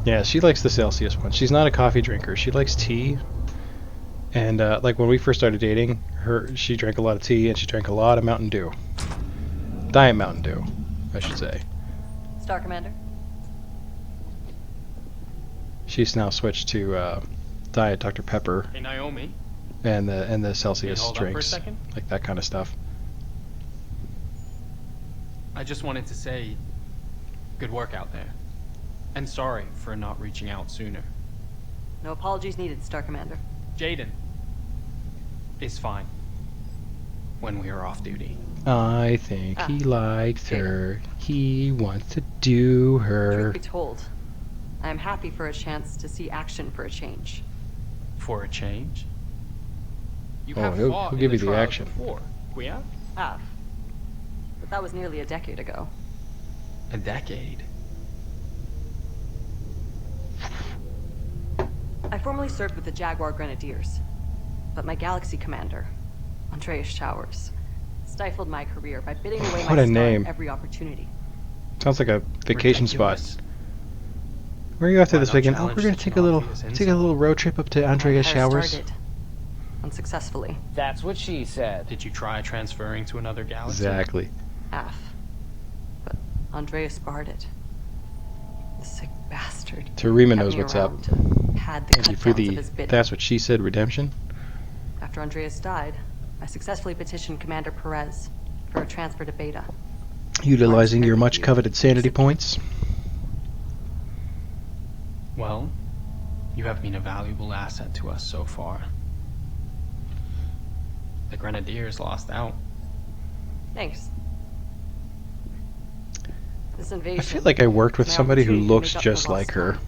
Yeah, she likes the Celsius one. She's not a coffee drinker. She likes tea. And like when we first started dating, she drank a lot of tea and she drank a lot of Mountain Dew. Diet Mountain Dew, I should say. Star Commander. She's now switched to Diet Dr. Pepper. Hey, Naomi. And the Celsius hold drinks, up for a second? like that kind of stuff. I just wanted to say, good work out there. And sorry for not reaching out sooner. No apologies needed, Star Commander. Jaden is fine when we are off duty. I think he likes her. He wants to do her. Truth be told, I am happy for a chance to see action for a change. For a change? You Oh, have he'll fought give in you the the trials action. before, Quia? Have. But that was nearly a decade ago. A decade? I formerly served with the Jaguar Grenadiers, but my Galaxy commander, Andreas Showers, stifled my career by bidding away my What a star name. at every opportunity. Sounds like a vacation spot. Ridiculous. Where are you after Why this not weekend? Oh, challenge we're gonna such take an a little obvious take a little road trip up to Andreas Empire Showers. started, unsuccessfully. That's what she said. Did you try transferring to another galaxy? Exactly. Half. But Andreas barred it. The sick bastard. Tarima kept knows me what's up. around to pad the Thank you for cutdowns the of his bidding. that's what she said redemption. After Andreas died, I successfully petitioned Commander Perez for a transfer to Beta. Utilizing your Mark's much very coveted few. sanity points. Well, you have been a valuable asset to us so far. The Grenadiers lost out. Thanks. This invasion. I feel like I worked with is my somebody who opportunity to looks make up just for lost like her. time.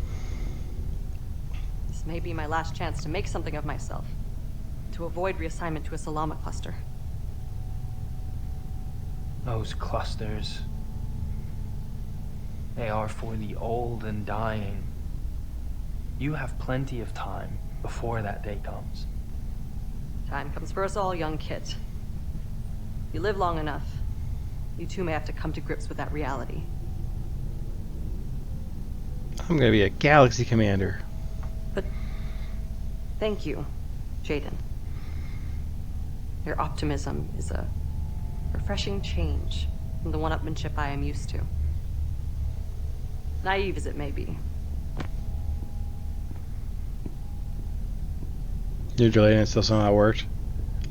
This may be my last chance to make something of myself. To avoid reassignment to a Salama cluster. Those clusters. They are for the old and dying. You have plenty of time before that day comes. Time comes for us all, young Kit. You live long enough, you too may have to come to grips with that reality. I'm gonna be a Galaxy Commander. But thank you, Jaden. Your optimism is a refreshing change from the one-upmanship I am used to. Naive as it may be. You're delaying it still somehow worked.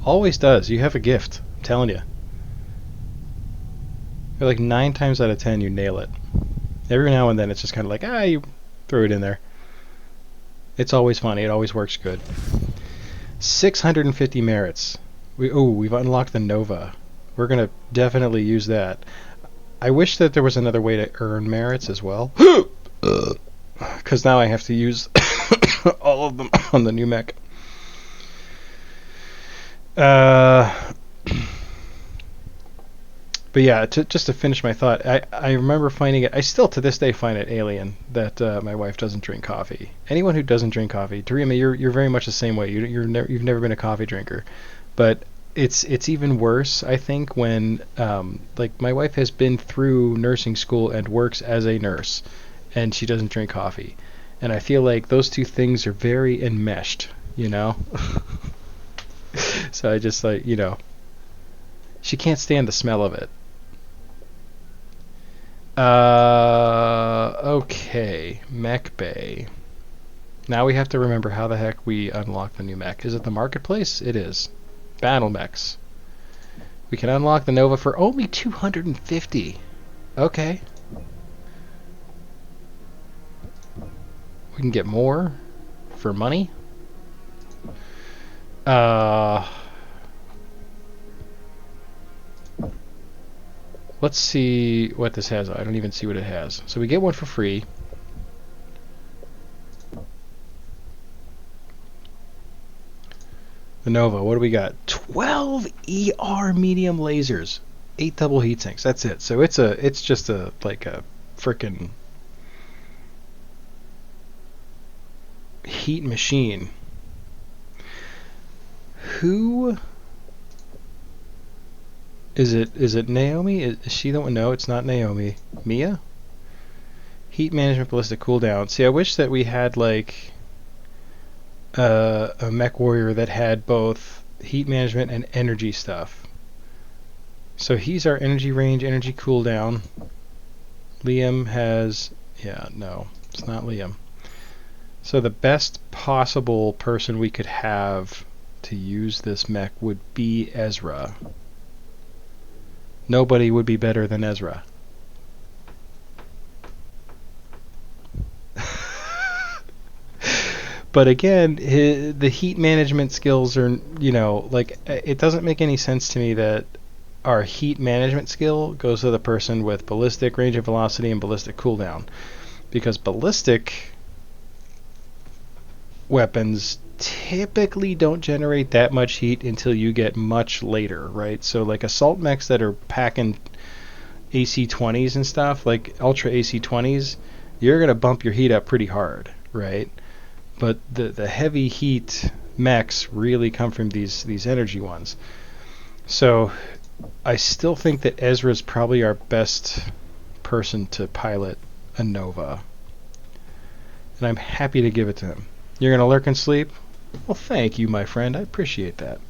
Always does. You have a gift. I'm telling you. You're like 9 times out of 10 you nail it. Every now and then it's just kind of like, you throw it in there. It's always funny. It always works good. 650 merits. We've unlocked the Nova. We're going to definitely use that. I wish that there was another way to earn merits as well. Because now I have to use all of them on the new mech. But yeah, just to finish my thought, I remember finding it, I still to this day find it alien that my wife doesn't drink coffee. Anyone who doesn't drink coffee, Tarima, you're very much the same way. You've never been a coffee drinker. But it's even worse, I think, when like my wife has been through nursing school and works as a nurse, and she doesn't drink coffee. And I feel like those two things are very enmeshed, you know? So I just like, she can't stand the smell of it. Okay, Mech Bay. Now we have to remember how the heck we unlock the new mech. Is it the marketplace? It is. Battle mechs. We can unlock the Nova for only 250. Okay. We can get more for money. Let's see what this has. I don't even see what it has. So we get one for free. The Nova, what do we got? 12 ER medium lasers. 8 double heat sinks. That's it. So it's just a frickin' heat machine. Who is it? Is it Naomi? Is she the one? No, it's not Naomi. Mia? Heat management, ballistic cooldown. See, I wish that we had like a MechWarrior that had both heat management and energy stuff. So he's our energy range, energy cooldown. Liam has... yeah, no, it's not Liam. So the best possible person we could have to use this mech would be Ezra. Nobody would be better than Ezra. But again, the heat management skills are, you know, like, it doesn't make any sense to me that our heat management skill goes to the person with ballistic, range of velocity, and ballistic cooldown. Because ballistic weapons typically don't generate that much heat until you get much later, right? So like assault mechs that are packing AC-20s and stuff, like Ultra AC-20s, you're going to bump your heat up pretty hard, right? But the heavy heat mechs really come from these energy ones. So I still think that Ezra's probably our best person to pilot a Nova. And I'm happy to give it to him. You're going to lurk and sleep? Well, thank you, my friend. I appreciate that.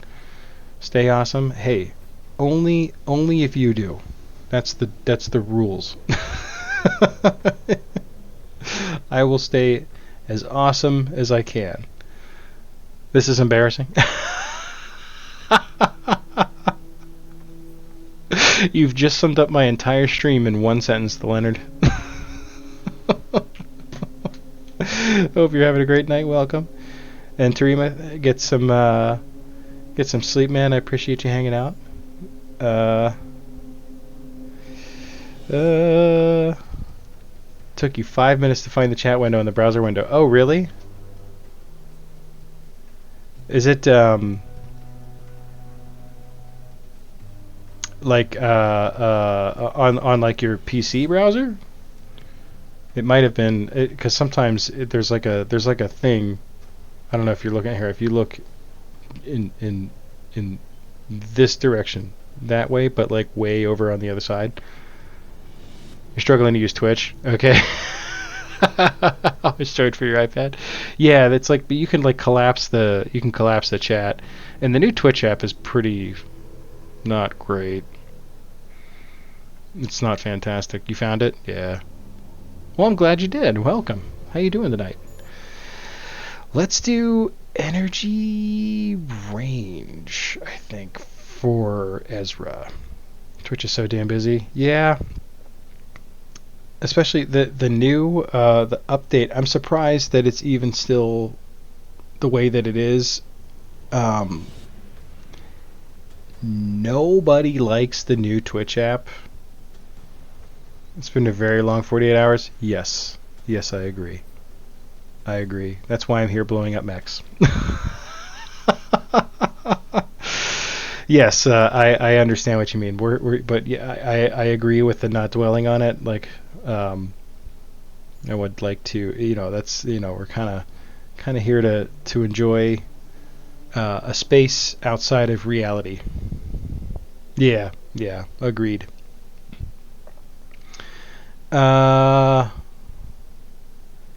Stay awesome. Hey, only if you do. That's the rules. I will stay as awesome as I can. This is embarrassing. You've just summed up my entire stream in one sentence, Leonard. Hope you're having a great night. Welcome. And Tarima, get some sleep, man. I appreciate you hanging out. Took you 5 minutes to find the chat window in the browser window. Oh, really? Is it like on like your PC browser? It might have been, because sometimes there's like a thing. I don't know if you're looking here. If you look in this direction, that way, but like way over on the other side. You're struggling to use Twitch, okay? Always charge for your iPad. Yeah, that's like, but you can like collapse the chat, and the new Twitch app is pretty not great. It's not fantastic. You found it? Yeah. Well, I'm glad you did. Welcome. How you doing tonight? Let's do energy range, I think, for Ezra. Twitch is so damn busy. Yeah. Especially the new the update. I'm surprised that it's even still the way that it is. Nobody likes the new Twitch app. It's been a very long 48 hours. Yes, I agree. That's why I'm here blowing up mechs. Yes, I understand what you mean. But yeah, I agree with the not dwelling on it. Like, I would like to, that's, we're kind of here to enjoy a space outside of reality. Yeah, agreed.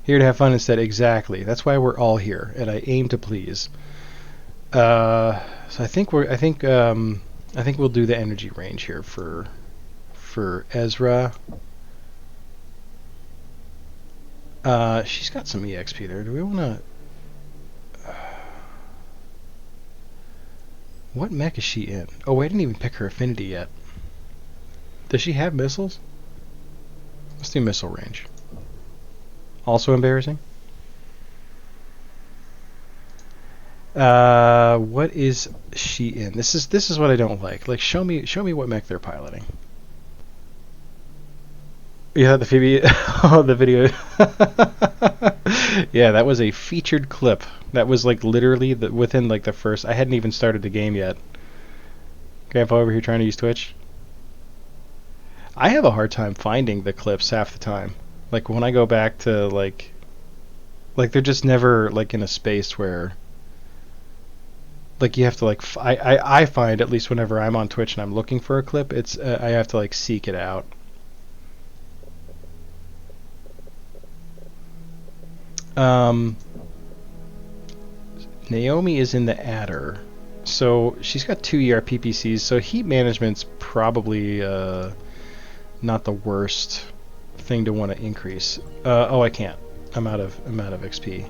Here to have fun instead. Exactly. That's why we're all here, and I aim to please. So I think we'll do the energy range here for Ezra. She's got some EXP there. Do we want to? What mech is she in? Oh, I didn't even pick her affinity yet. Does she have missiles? Let's do missile range. Also embarrassing. What is she in? This is what I don't like. Like, show me what mech they're piloting. Yeah, the Phoebe. Oh, the video. Yeah, that was a featured clip. That was like literally within like the first. I hadn't even started the game yet. Grandpa over here trying to use Twitch. I have a hard time finding the clips half the time. Like when I go back to like they're just never like in a space where like you have to like I find, at least whenever I'm on Twitch and I'm looking for a clip, it's I have to like seek it out. Um, Naomi is in the adder. So she's got 2 ERP PCs, so heat management's probably not the worst thing to want to increase. Oh, I can't. I'm out of XP.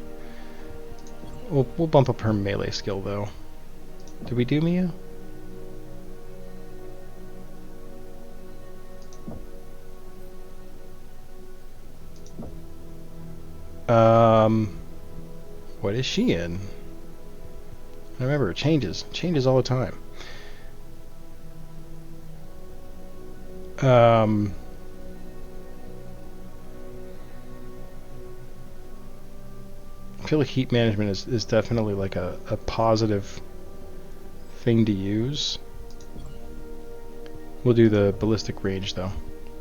We'll bump up her melee skill though. Did we do Mia? What is she in? I remember it changes all the time. I feel like heat management is definitely like a positive thing to use. We'll do the ballistic range though.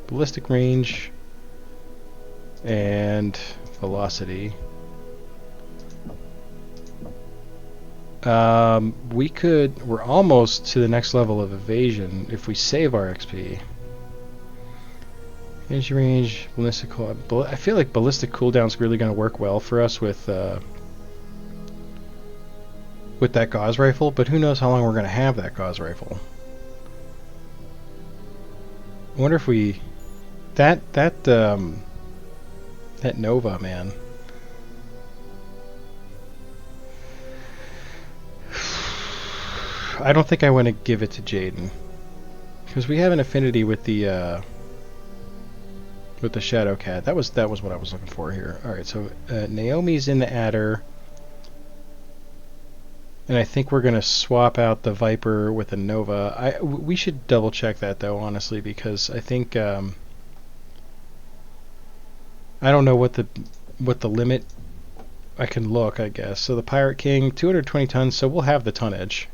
Ballistic range and velocity. We're almost to the next level of evasion if we save our XP. Energy range, ballistic. I feel like ballistic cooldown's really going to work well for us with that Gauss rifle, but who knows how long we're going to have that Gauss rifle. I wonder if we that Nova, man. I don't think I want to give it to Jaden because we have an affinity with the Shadow Cat. That was what I was looking for here. All right, so Naomi's in the adder, and I think we're gonna swap out the Viper with a Nova. We should double check that though, honestly, because I think I don't know what the limit. I can look, I guess. So the Pirate King, 220 tons, so we'll have the tonnage.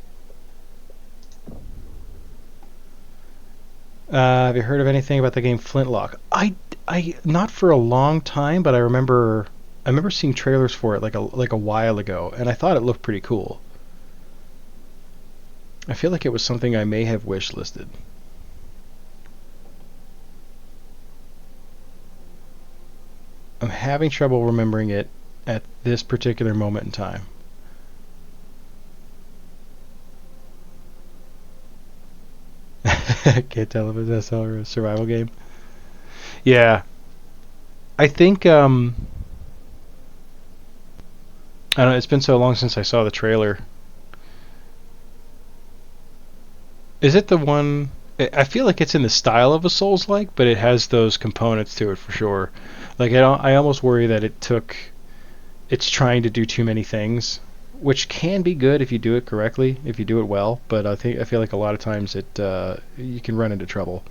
Have you heard of anything about the game Flintlock? I not for a long time, but I remember seeing trailers for it like a while ago, and I thought it looked pretty cool. I feel like it was something I may have wish listed. I'm having trouble remembering it at this particular moment in time. Can't tell if it's SL or a survival game. Yeah. I think I don't know, it's been so long since I saw the trailer. Is it the one I feel like it's in the style of a Souls-like, but it has those components to it for sure. Like I almost worry that it's trying to do too many things, which can be good if you do it correctly, if you do it well, but I feel like a lot of times you can run into trouble.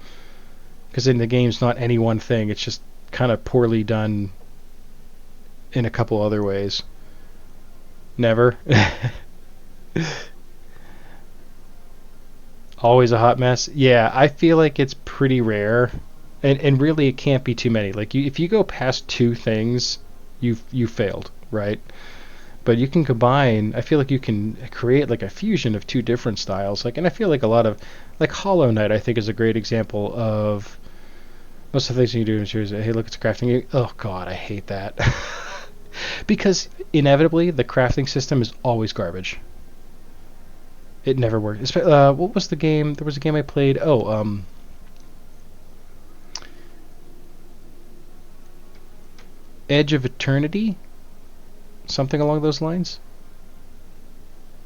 Because in the game's not any one thing, it's just kind of poorly done in a couple other ways. Never. Always a hot mess. Yeah, I feel like it's pretty rare, and really it can't be too many. Like if you go past 2 things, you failed, right? But you can combine. I feel like you can create like a fusion of 2 different styles. Like, and I feel like a lot of like Hollow Knight, I think, is a great example of most of the things you do in series. Hey, look, it's a crafting. Oh God, I hate that. Because inevitably the crafting system is always garbage. It never worked. What was the game? There was a game I played. Edge of Eternity? Something along those lines?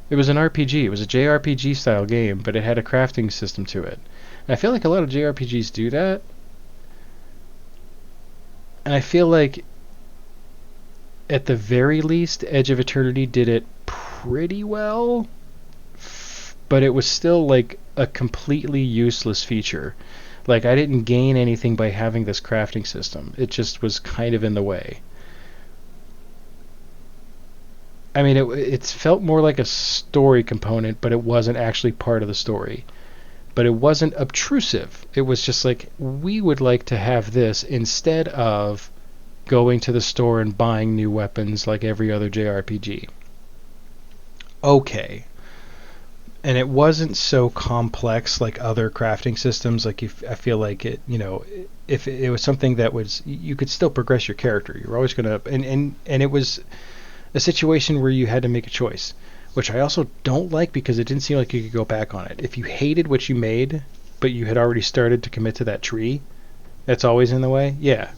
It was an RPG. It was a JRPG style game, but it had a crafting system to it. And I feel like a lot of JRPGs do that. And I feel like at the very least, Edge of Eternity did it pretty well. But it was still like a completely useless feature. Like I didn't gain anything by having this crafting system. It just was kind of in the way. I mean, it felt more like a story component, but it wasn't actually part of the story. But it wasn't obtrusive. It was just like, we would like to have this instead of going to the store and buying new weapons like every other JRPG. Okay. And it wasn't so complex like other crafting systems. Like I feel like it if it was something that was, you could still progress your character. You're always gonna, and it was a situation where you had to make a choice, which I also don't like because it didn't seem like you could go back on it. If you hated what you made, but you had already started to commit to that tree, that's always in the way. Yeah,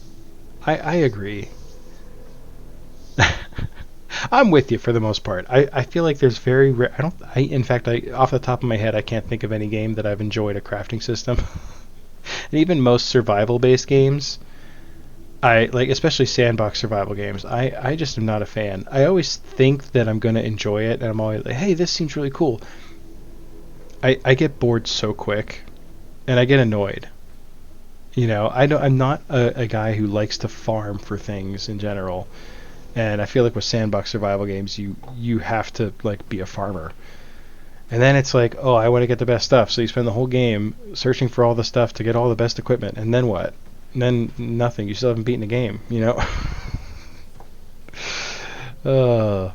I agree. I'm with you for the most part. I feel like there's very rare. In fact, off the top of my head, I can't think of any game that I've enjoyed a crafting system. And even most survival-based games, I like, especially sandbox survival games. I just am not a fan. I always think that I'm going to enjoy it, and I'm always like, hey, this seems really cool. I get bored so quick, and I get annoyed. You know, I'm not a guy who likes to farm for things in general. And I feel like with sandbox survival games, you have to like be a farmer. And then it's like, oh, I want to get the best stuff. So you spend the whole game searching for all the stuff to get all the best equipment. And then what? And then nothing. You still haven't beaten the game, you know?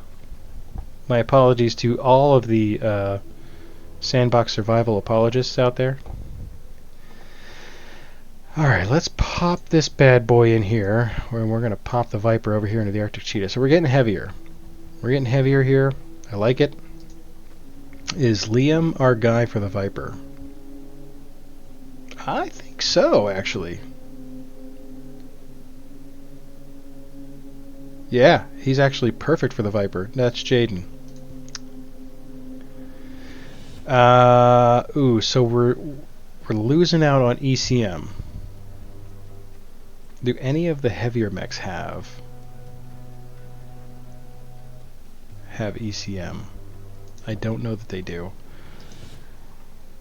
My apologies to all of the sandbox survival apologists out there. Alright, let's pop this bad boy in here. We're going to pop the Viper over here into the Arctic Cheetah. So we're getting heavier. We're getting heavier here. I like it. Is Liam our guy for the Viper? I think so, actually. Yeah, he's actually perfect for the Viper. That's Jaden. So we're losing out on ECM. Do any of the heavier mechs have ECM? I don't know that they do.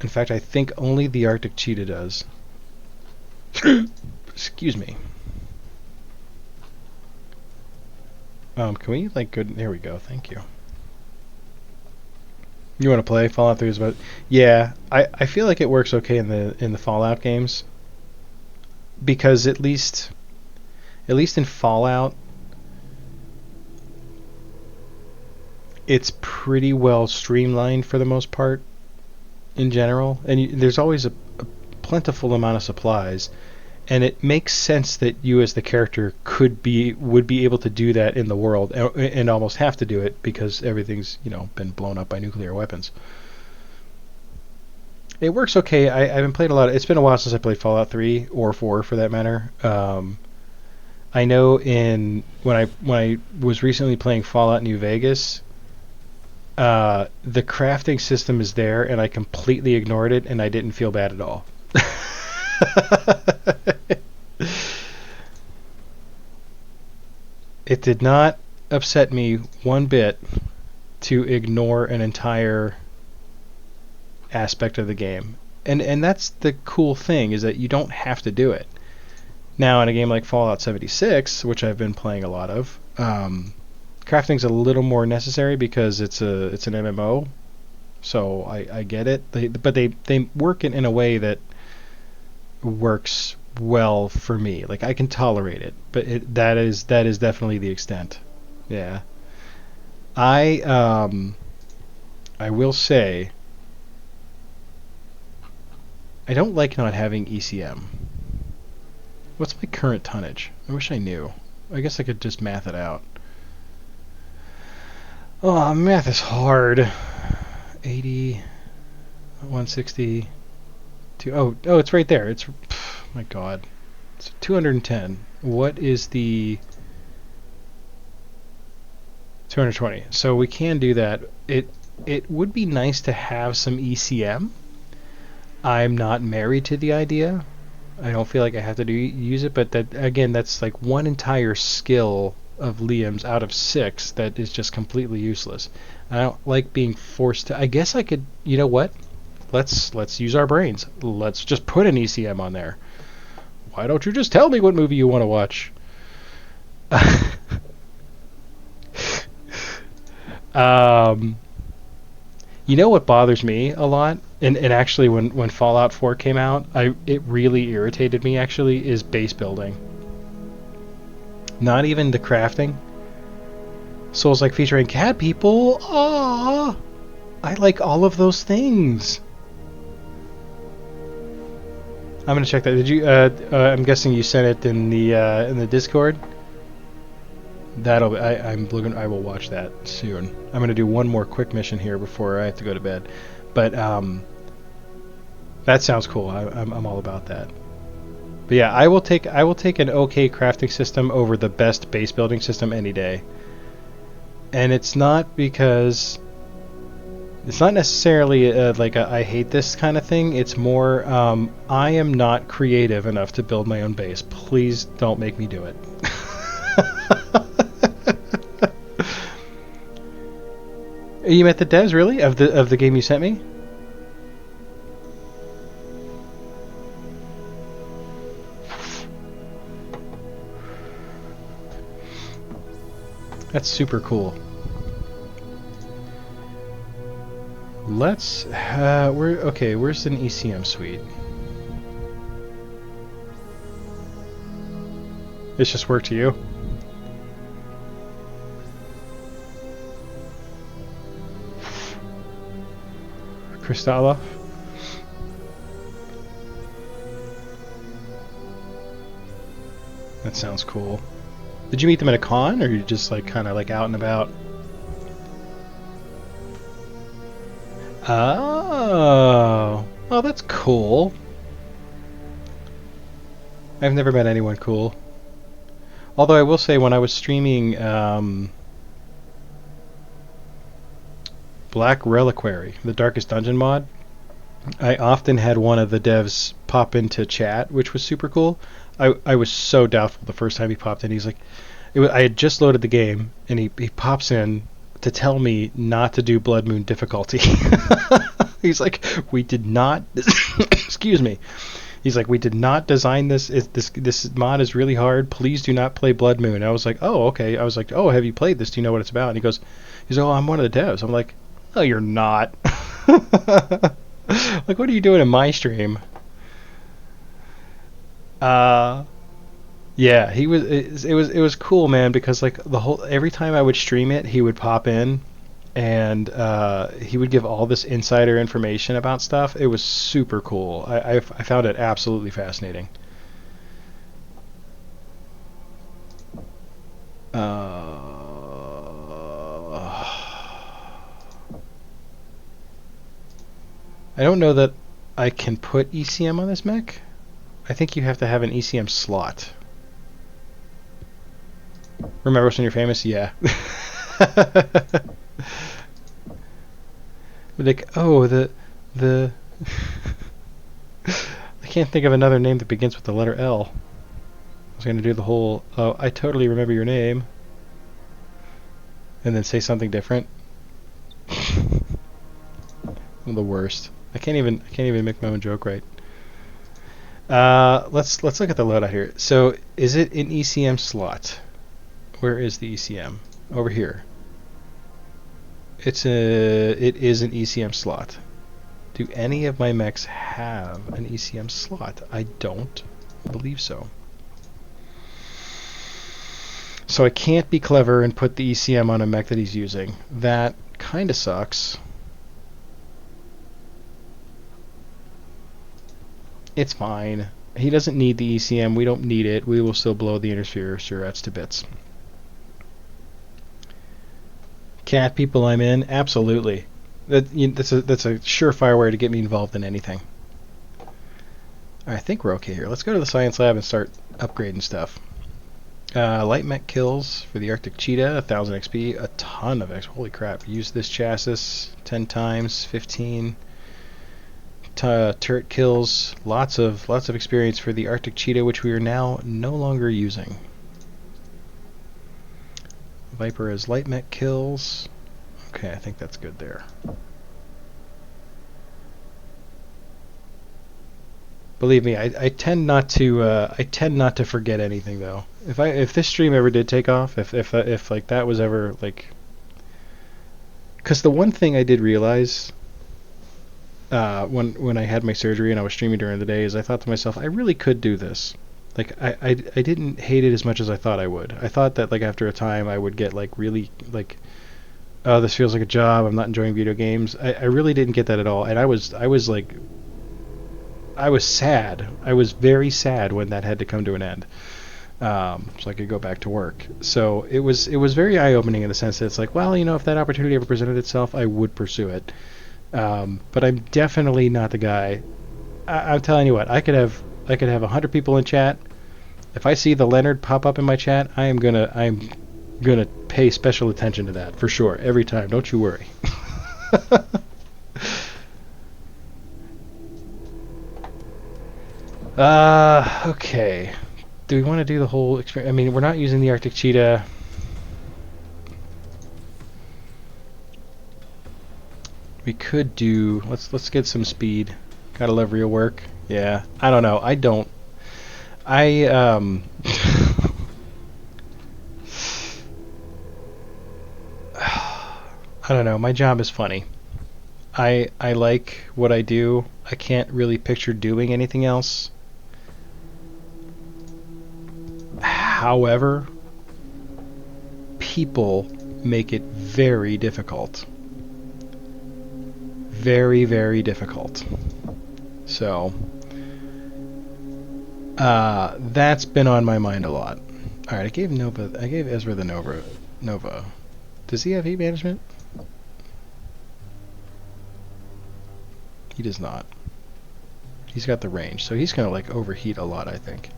In fact, I think only the Arctic Cheetah does. Excuse me. Can we like go? There we go. Thank you. You want to play Fallout 3? Is about, yeah. I feel like it works okay in the Fallout games. Because at least in Fallout, it's pretty well streamlined for the most part in general, and there's always a plentiful amount of supplies, and it makes sense that you as the character would be able to do that in the world, and almost have to do it because everything's, you know, been blown up by nuclear weapons. It works okay. I haven't played a lot. It's been a while since I played Fallout 3 or 4 for that matter. I know when I was recently playing Fallout New Vegas, the crafting system is there, and I completely ignored it, and I didn't feel bad at all. It did not upset me one bit to ignore an entire aspect of the game, and that's the cool thing, is that you don't have to do it. Now in a game like Fallout 76, which I've been playing a lot of, crafting's a little more necessary because it's an MMO, so I get it. But they work it in a way that works well for me. Like, I can tolerate it, but that is definitely the extent. Yeah, I will say, I don't like not having ECM. What's my current tonnage? I wish I knew. I guess I could just math it out. Oh, math is hard. 80, 160, oh, it's right there. It's, my God. It's 210. What is the 220? So we can do that. It would be nice to have some ECM. I'm not married to the idea. I don't feel like I have to use it, but that, again, that's like one entire skill of Liam's out of 6 that is just completely useless. I don't like being forced to. I guess I could. You know what? Let's use our brains. Let's just put an ECM on there. Why don't you just tell me what movie you want to watch? You know what bothers me a lot, and actually when Fallout 4 came out, it really irritated me, actually, is base building. Not even the crafting. Souls like featuring cat people. Aww, I like all of those things. I'm gonna check that. Did you? I'm guessing you sent it in the Discord. That'll. I'm looking. I will watch that soon. I'm gonna do one more quick mission here before I have to go to bed. But that sounds cool. I'm all about that. But yeah, I will take an okay crafting system over the best base building system any day. And it's not because it's not necessarily like I hate this kind of thing. It's more I am not creative enough to build my own base. Please don't make me do it. You met the devs really of the game you sent me? That's super cool. Let's where's an ECM suite? This just worked to you? Kristallov? That sounds cool. Did you meet them at a con, or you just like kind of like out and about? Oh, well, that's cool. I've never met anyone cool. Although I will say, when I was streaming Black Reliquary, the Darkest Dungeon mod, I often had one of the devs pop into chat, which was super cool. I was so doubtful the first time he popped in. He's like, I had just loaded the game, and he pops in to tell me not to do Blood Moon difficulty. He's like, we did not, excuse me. He's like, we did not design this. This mod is really hard. Please do not play Blood Moon. I was like, oh, okay. I was like, oh, have you played this? Do you know what it's about? And he's like, oh, I'm one of the devs. I'm like, oh, you're not. Like, what are you doing in my stream? Yeah, he was. It was cool, man. Because like every time I would stream it, he would pop in, and he would give all this insider information about stuff. It was super cool. I found it absolutely fascinating. I don't know that I can put ECM on this mech. I think you have to have an ECM slot. Remember us when you're famous? Yeah. Like, oh, the I can't think of another name that begins with the letter L. I was gonna do the whole, oh, I totally remember your name, and then say something different. I'm the worst. I can't even make my own joke right. Let's look at the loadout here. So, is it an ECM slot? Where is the ECM? Over here. It is an ECM slot. Do any of my mechs have an ECM slot? I don't believe so. So I can't be clever and put the ECM on a mech that he's using. That kind of sucks. It's fine. He doesn't need the ECM. We don't need it. We will still blow the intersphere surats to bits. Cat people I'm in? Absolutely. That's a surefire way to get me involved in anything. I think we're okay here. Let's go to the science lab and start upgrading stuff. Light mech kills for the Arctic Cheetah, 1000 XP, a ton of XP. Holy crap. Use this chassis 10 times, 15. Turret kills, lots of experience for the Arctic Cheetah, which we are now no longer using. Viper has light mech kills. Okay, I think that's good there. Believe me, I tend not to forget anything though. If this stream ever did take off, if like that was ever like, because the one thing I did realize when I had my surgery and I was streaming during the day is I thought to myself, I really could do this. Like I didn't hate it as much as I thought I would. I thought that like after a time I would get like really like, oh, this feels like a job. I'm not enjoying video games. I really didn't get that at all. And I was I was sad. I was very sad when that had to come to an end. So I could go back to work. So it was very eye-opening in the sense that it's like, well, if that opportunity ever presented itself, I would pursue it. But I'm definitely not the guy. I'm telling you what, I could have 100 people in chat. If I see the Leonard pop up in my chat, I'm gonna pay special attention to that for sure every time. Don't you worry. Okay. Do we want to do the whole experience? I mean, we're not using the Arctic cheetah. We could do. Let's get some speed. Gotta love real work. Yeah. I don't know. I don't. I I don't know. My job is funny. I like what I do. I can't really picture doing anything else. However, people make it very difficult. Very, very difficult. So, that's been on my mind a lot. Alright, I gave Ezra the Nova. Does he have heat management? He does not. He's got the range, so he's gonna like overheat a lot, I think.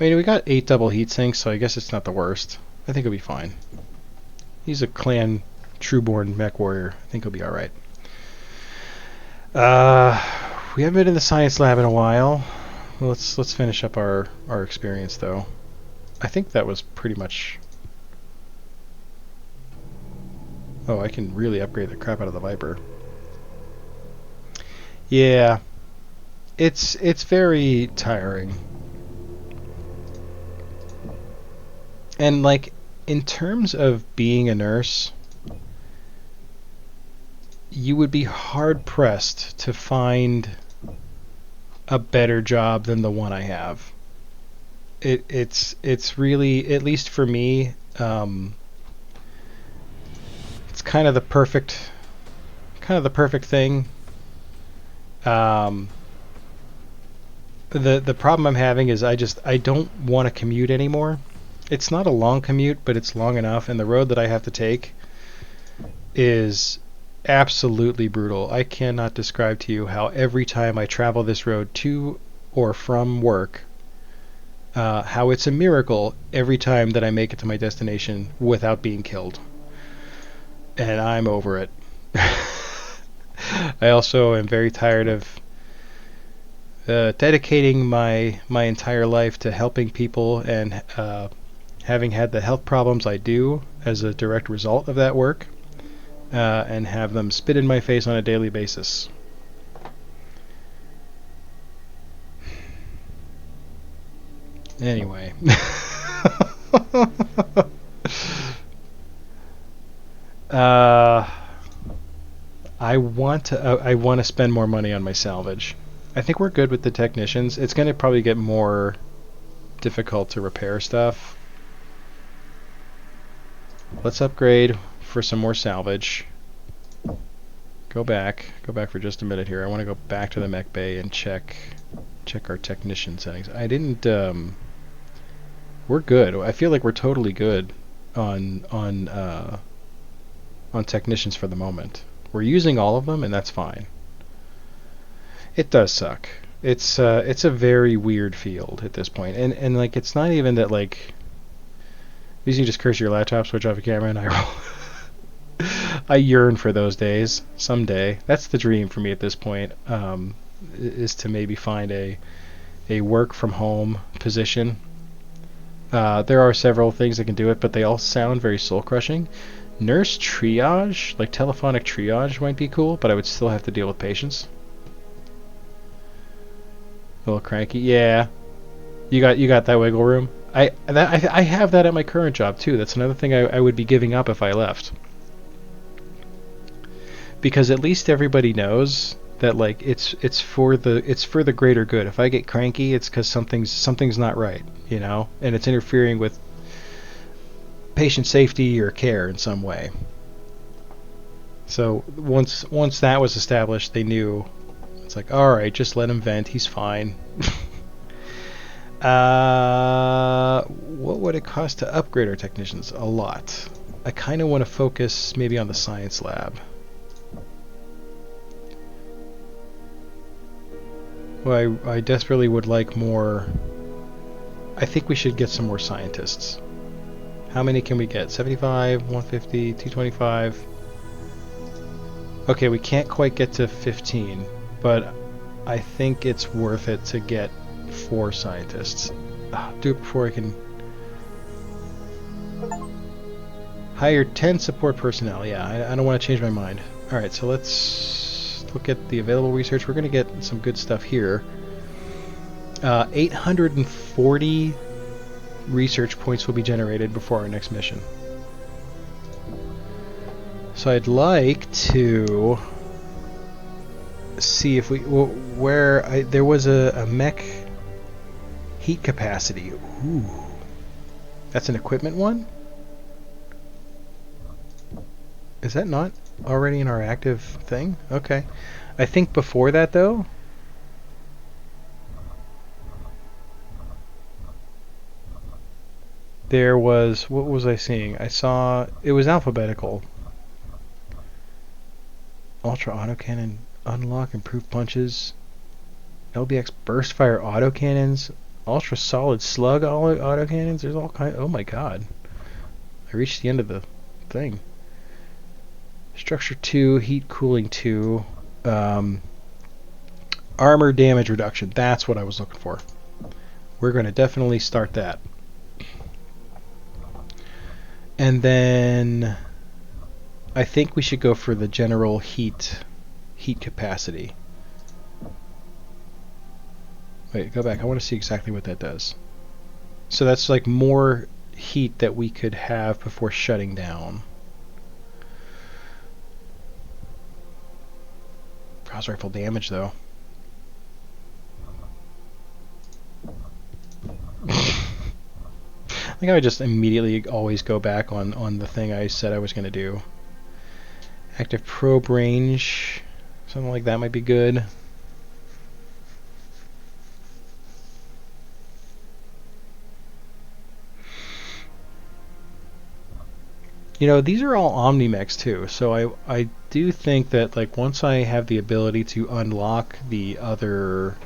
I mean, we got 8 double heat sinks, so I guess it's not the worst. I think it'll be fine. He's a clan trueborn MechWarrior. I think he'll be alright. We haven't been in the science lab in a while. Let's finish up our experience, though. I think that was pretty much... Oh, I can really upgrade the crap out of the Viper. Yeah. It's very tiring. And, like, in terms of being a nurse, you would be hard-pressed to find a better job than the one I have. It's really, at least for me, it's kind of the perfect thing. The problem I'm having is I don't want to commute anymore. It's not a long commute, but it's long enough, and the road that I have to take is absolutely brutal. I cannot describe to you how every time I travel this road to or from work, how it's a miracle every time that I make it to my destination without being killed. And I'm over it. I also am very tired of dedicating my entire life to helping people and having had the health problems I do as a direct result of that work, and have them spit in my face on a daily basis. Anyway. I want to spend more money on my salvage. I think we're good with the technicians. It's going to probably get more difficult to repair stuff. Let's upgrade for some more salvage. Go back for just a minute here. I want to go back to the mech bay and check our technician settings. I didn't we're good. I feel like we're totally good on technicians for the moment. We're using all of them, and that's fine. It does suck. It's a very weird field at this point, and like it's not even that like. You just curse your laptop, switch off your camera, and I roll. I yearn for those days. Someday, that's the dream for me at this point. Is to maybe find a work from home position. There are several things that can do it, but they all sound very soul crushing. Nurse triage, like telephonic triage, might be cool, but I would still have to deal with patients. A little cranky, yeah. You got that wiggle room. I have that at my current job too. That's another thing I would be giving up if I left. Because at least everybody knows that like it's for the greater good. If I get cranky, it's because something's not right, you know, and it's interfering with patient safety or care in some way. So once that was established, they knew it's like, all right, just let him vent. He's fine. What would it cost to upgrade our technicians? A lot. I kind of want to focus maybe on the science lab. Well, I desperately would like more. I think we should get some more scientists. How many can we get? 75, 150, 225. Okay, we can't quite get to 15, but I think it's worth it to get 4 scientists. Do it before I can... Hire 10 support personnel. Yeah, I don't want to change my mind. Alright, so let's look at the available research. We're going to get some good stuff here. 840 research points will be generated before our next mission. So I'd like to see if we... there was a mech heat capacity. Ooh. That's an equipment one? Is that not already in our active thing? Okay. I think before that, though... There was... What was I seeing? I saw... It was alphabetical. Ultra autocannon, unlock, improved punches, LBX burst fire autocannons, ultra solid slug autocannons. There's all kinds. Oh my god! I reached the end of the thing. Structure 2, heat cooling 2, armor damage reduction. That's what I was looking for. We're going to definitely start that. And then I think we should go for the general heat capacity. Wait, go back. I want to see exactly what that does. So that's like more heat that we could have before shutting down. Cross rifle damage, though. I think I would just immediately always go back on the thing I said I was going to do. Active probe range, something like that might be good. You know, these are all Omni-Mechs too, so I do think that like once I have the ability to unlock the other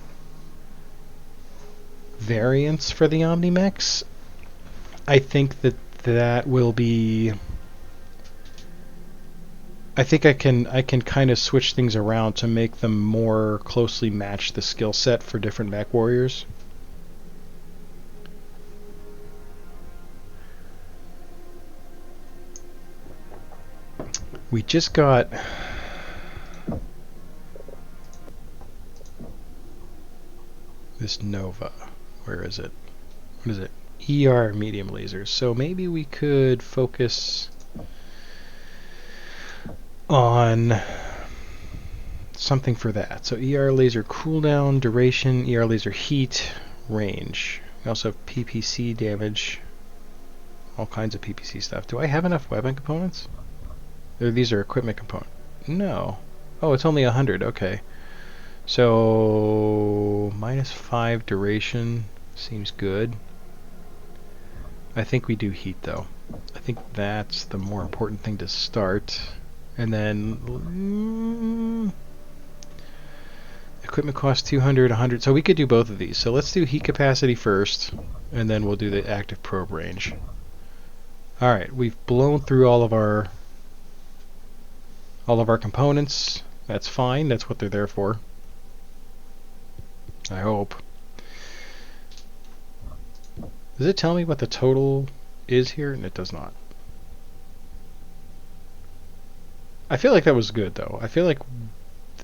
variants for the Omni-Mechs, I think that will be... I think I can kind of switch things around to make them more closely match the skill set for different MechWarriors. We just got this Nova. Where is it? What is it? ER medium lasers. So maybe we could focus on something for that. So ER laser cooldown, duration, ER laser heat, range. We also have PPC damage, all kinds of PPC stuff. Do I have enough weapon components? Or these are equipment components. No. Oh, it's only 100. Okay. So -5 duration seems good. I think we do heat though. I think that's the more important thing to start. And then equipment costs 200, 100. So we could do both of these. So let's do heat capacity first, and then we'll do the active probe range. All right, we've blown through all of our components. That's fine. That's what they're there for. I hope. Does it tell me what the total is here? And it does not. I feel like that was good, though. I feel like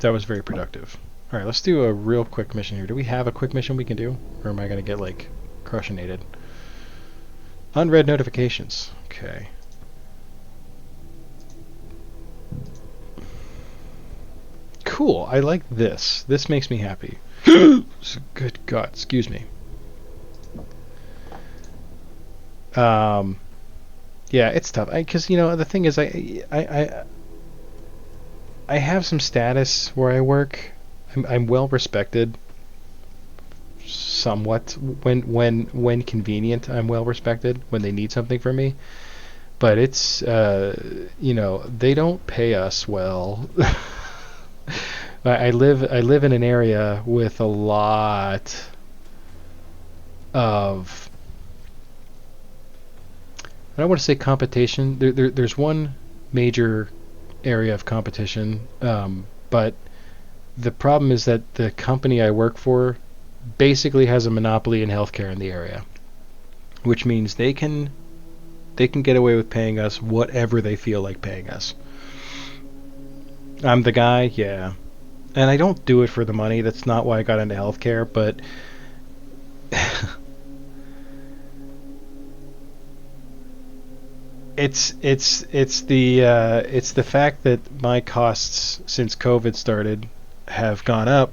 that was very productive. Alright, let's do a real quick mission here. Do we have a quick mission we can do? Or am I going to get, like, crushinated? Unread notifications. Okay. Cool. I like this. This makes me happy. Good God. Excuse me. Yeah, it's tough. Because the thing is, I have some status where I work. I'm well respected. Somewhat when convenient, I'm well respected when they need something from me. But it's they don't pay us well. I live in an area with a lot of, I don't want to say competition. There's one major area of competition, but the problem is that the company I work for basically has a monopoly in healthcare in the area, which means they can get away with paying us whatever they feel like paying us. I'm the guy, yeah. And I don't do it for the money. That's not why I got into healthcare, but it's the fact that my costs since COVID started have gone up,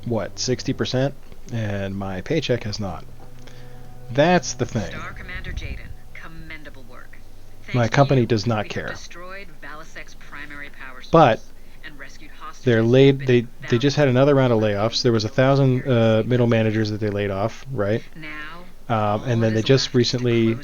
what, 60%, and my paycheck has not. That's the thing. Star Commander Jaden, commendable work. My Thanks to company you, does not we care. have destroyed Valisek's primary power source But and rescued hostages they're who've laid. been They just had another round of invaluable layoffs. There was 1,000 middle managers that they laid off, right? Now, And then they just recently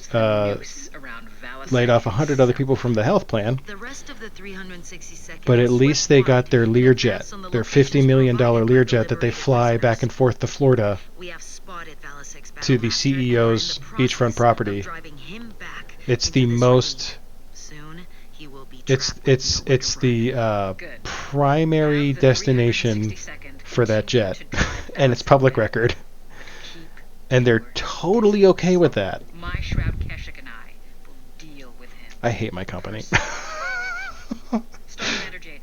laid off 100 other people from the health plan. The rest of the 362nd But at least they got their will advance Learjet, on the their locations $50 million provided by the Learjet that they liberated fly prisoners. back and forth to Florida We have spotted Valisek's to the battlemaster and are in CEO's the beachfront process property. of driving him back It's into the this most. ravine. Soon, he will be It's trapped with it's nowhere it's to the run. Good. primary Have the destination 362nd for that continue jet, to drive and it's Valasek public back. record, Keep and they're your totally okay with that. My Shroud Keshik and I will deal with him. I hate my company. Star Commander Jaden,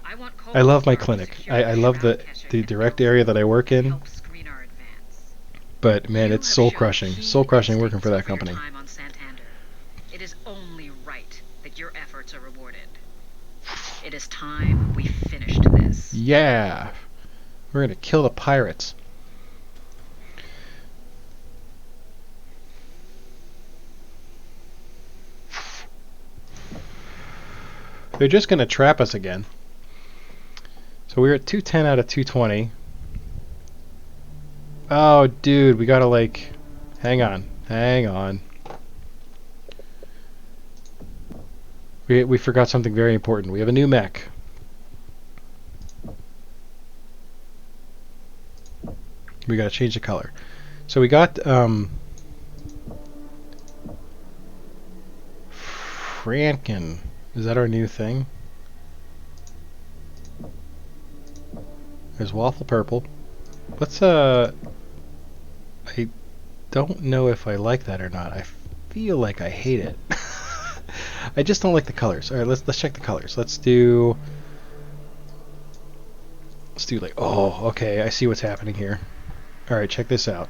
I want I love my Star to clinic. secure I love Shroud the Keshik the and direct help area that I work in, help screen our advance. but man, You it's have soul shown crushing. keen Soul crushing working for instincts that over your company. time on Santander. It is only right that your efforts are rewarded. It is time we finished this. Yeah, we're gonna kill the pirates. They're just gonna trap us again. So we're at 210 out of 220. Oh, dude, we gotta hang on. We forgot something very important. We have a new mech. We gotta change the color. So we got Franken. Is that our new thing? There's waffle purple. Let's I don't know if I like that or not. I feel like I hate it. I just don't like the colors. All right, let's check the colors. Let's do oh, okay, I see what's happening here. All right, check this out.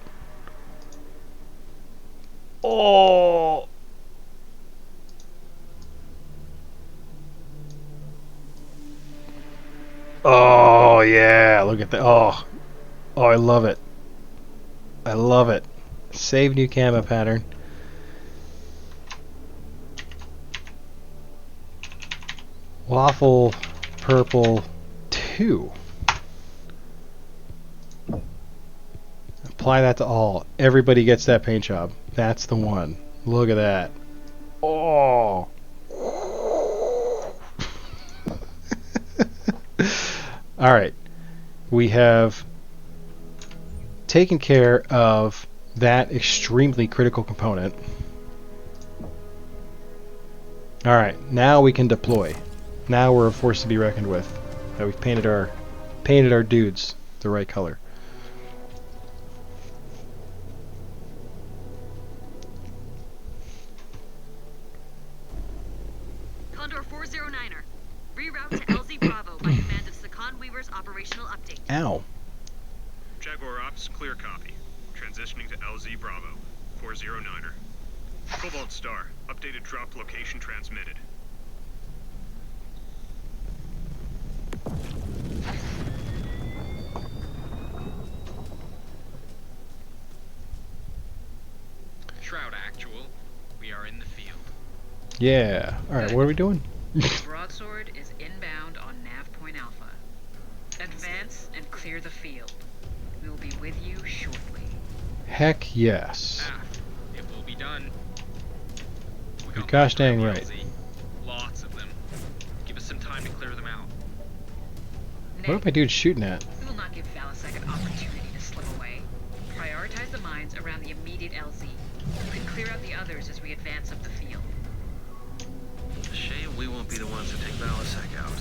Oh. Oh yeah, look at that. Oh, I love it. I love it. Save new camo pattern. Waffle purple 2. Apply that to all. Everybody gets that paint job. That's the one. Look at that. Oh. All right. We have taken care of that extremely critical component. All right. Now we can deploy. Now we're a force to be reckoned with. Now we've painted our dudes the right color. Condor 409er, reroute to LZ Bravo by command of Sakan Weaver's operational update. Ow. Jaguar Ops, clear copy. Transitioning to LZ Bravo, 409er. Cobalt Star, updated drop location transmitted. Shroud Actual, we are in the field. Yeah. Alright, what are we doing? The broadsword is inbound on nav point Alpha. Advance and clear the field. We will be with you shortly. Heck yes. It will be done. We You're got gosh micro dang right. LZ. Lots of them. Give us some time to clear them out. What are my dudes shooting at? We will not give Valasek an opportunity to slip away. Prioritize the mines around the immediate LZ. You can clear out the others as we advance up the field. Shame we won't be the ones to take Balasek out.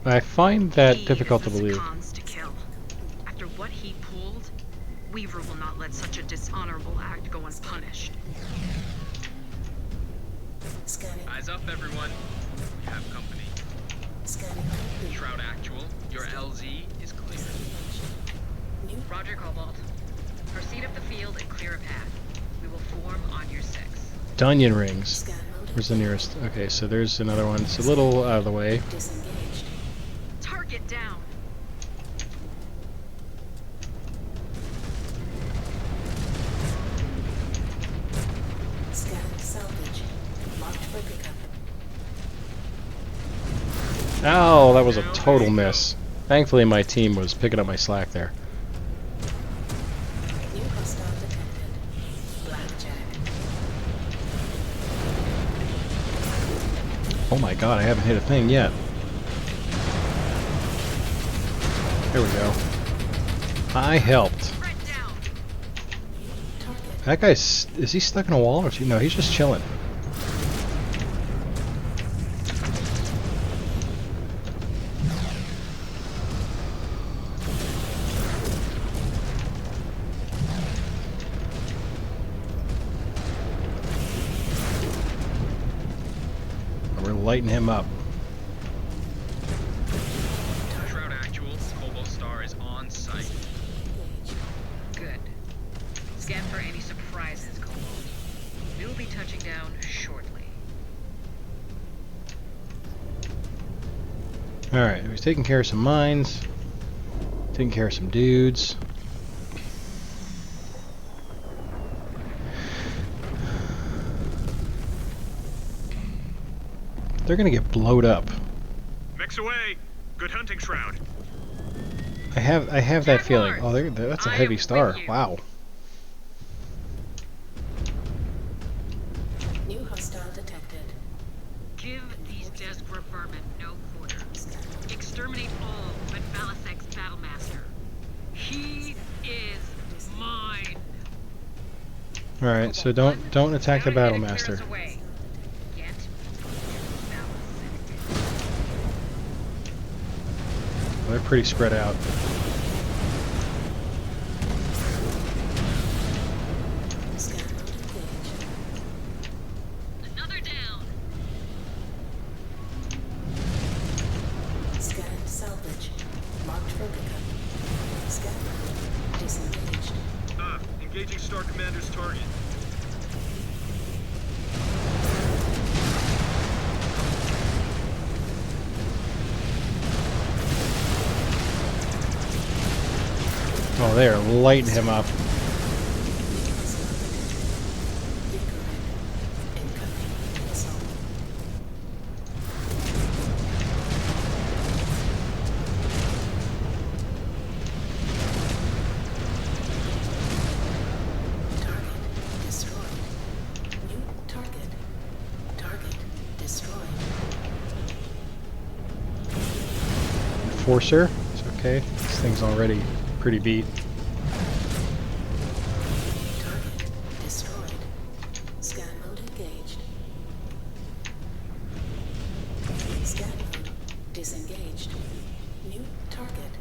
I find that He difficult to is the believe. cons to kill. After what he pulled, Weaver will not let such a dishonorable act go unpunished. Eyes up, everyone. We have company. Shroud Actual, your LZ is clear. Roger, Cobalt. Proceed up the field and clear a path. We will form on your 6. Dunyan rings. Where's the nearest? Okay, so there's another one. It's a little out of the way. Target down. Oh, that was a total miss. Thankfully, my team was picking up my slack there. Oh my god, I haven't hit a thing yet. There we go. I helped. That guy's... is he stuck in a wall or is he... no, he's just chilling. We're lighting him up. Shroud Actual, Cobalt Star is on site. Good. Scan for any surprises, Cobalt. We will be touching down shortly. Alright, he's taking care of some mines. Taking care of some dudes. They're gonna get blowed up. Mech's away. Good hunting, Shroud. I have that feeling. Oh, that's a I heavy am star. with you. Wow. New hostile detected. Give these desperate vermin no quarters. Exterminate all but Valasek's Battlemaster. He is mine. All right, so don't attack the Down ahead and clear Battlemaster. us away. Get Valasek. They're pretty spread out. Scan mode engaged. Another down. Scan salvage. Marked Robica. Scan mode disengaged. Engaging Star Commander's target. Oh, they are lighting him up. Incoming missile. Target destroyed. New target. Target destroyed. Enforcer. It's okay. This thing's already pretty beat. Target destroyed. Scan mode engaged. Scan mode disengaged. New target.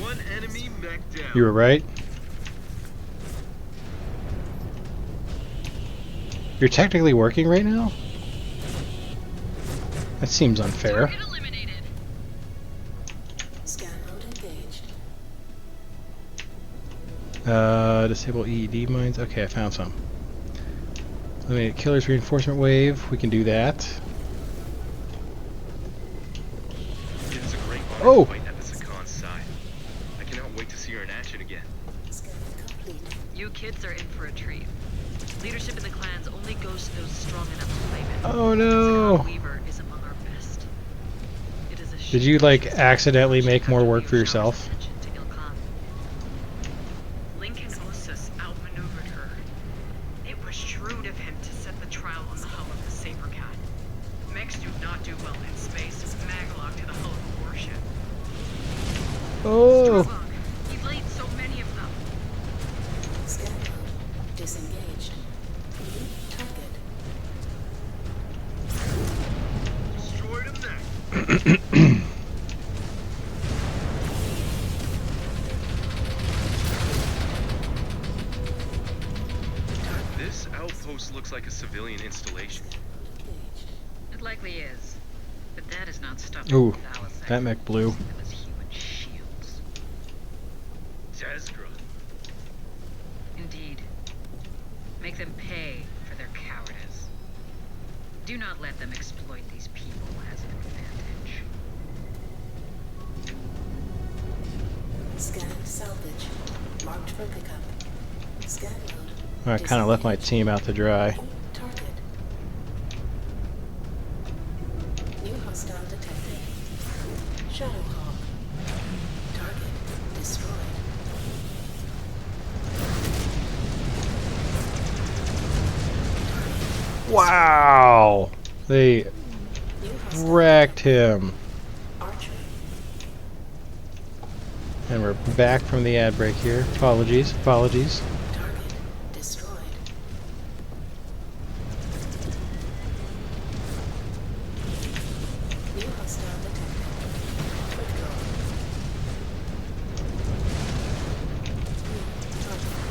One enemy mech down. You were right. You're technically working right now? That seems unfair. Target eliminated. Scan mode engaged. Disable EED mines. Okay, I found some. Eliminate killer's reinforcement wave. We can do that. It is a great honor Oh! to fight at the Sakan's side. I cannot wait to You kids are in for a treat. Leadership in the clans only goes to those strong enough to claim it. Oh no! Zagan Weaver is among our best. It is a Did you like shame accidentally make more work for Showers yourself? attention to Ilkhan. Lincoln Ossus outmaneuvered her. It was shrewd of him to set the trial on the hull of the Saber Cat. Mechs do not do well in space as maglock to the hull of a warship. Oh! Struggle. He laid so many of them. Scan mode disengaged. New target. Destroyed him next. This outpost looks like a civilian installation. Engaged. It likely is. But that is not stuff. Ooh, that mech blew. It was human shields. Desgra. Indeed. Make them pay for their cowardice. Do not let them exploit these people as an advantage. Scan salvage. Marked for pickup. Scan mode. I kind of left my team out to dry. New target. New hostile detected. Shadowhawk. Target destroyed. Wow! They New hostile wrecked him. Archer. And we're back from the ad break here. Apologies, apologies. Target destroyed. New hostile detected. Quick draw. New target.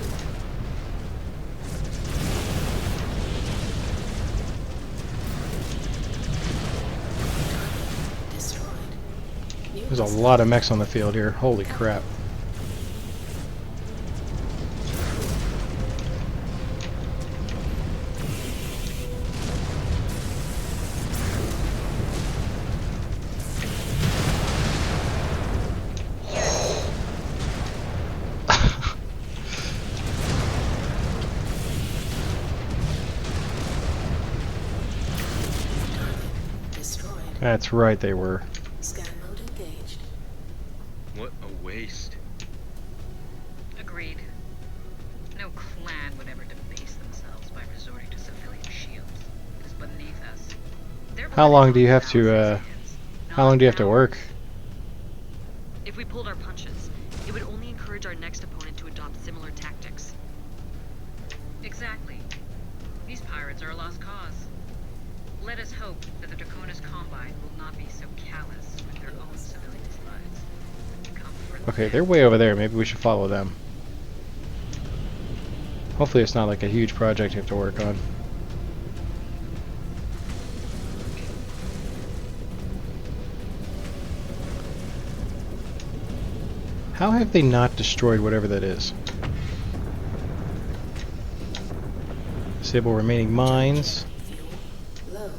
Destroyed. New There's a lot of mechs on the field here. Holy crap. destroyed. That's right, they were. Scan mode engaged. What a waste. Agreed. No clan would ever debase themselves by resorting to civilian shields. It is beneath us. Their How blood long is do you on have to, thousands of hands, How long do you have to not work? ours. If we pulled our punches, it would only encourage our next opponent to adopt similar tactics. Exactly. These pirates are a lost cause. Let us hope that the Draconis Combine will not be so callous with their own civilians' lives. and come for the Okay, dead. they're way over there. Maybe we should follow them. Hopefully it's not like a huge project you have to work on. How have they not destroyed whatever that is? Disable remaining mines. Fuel low.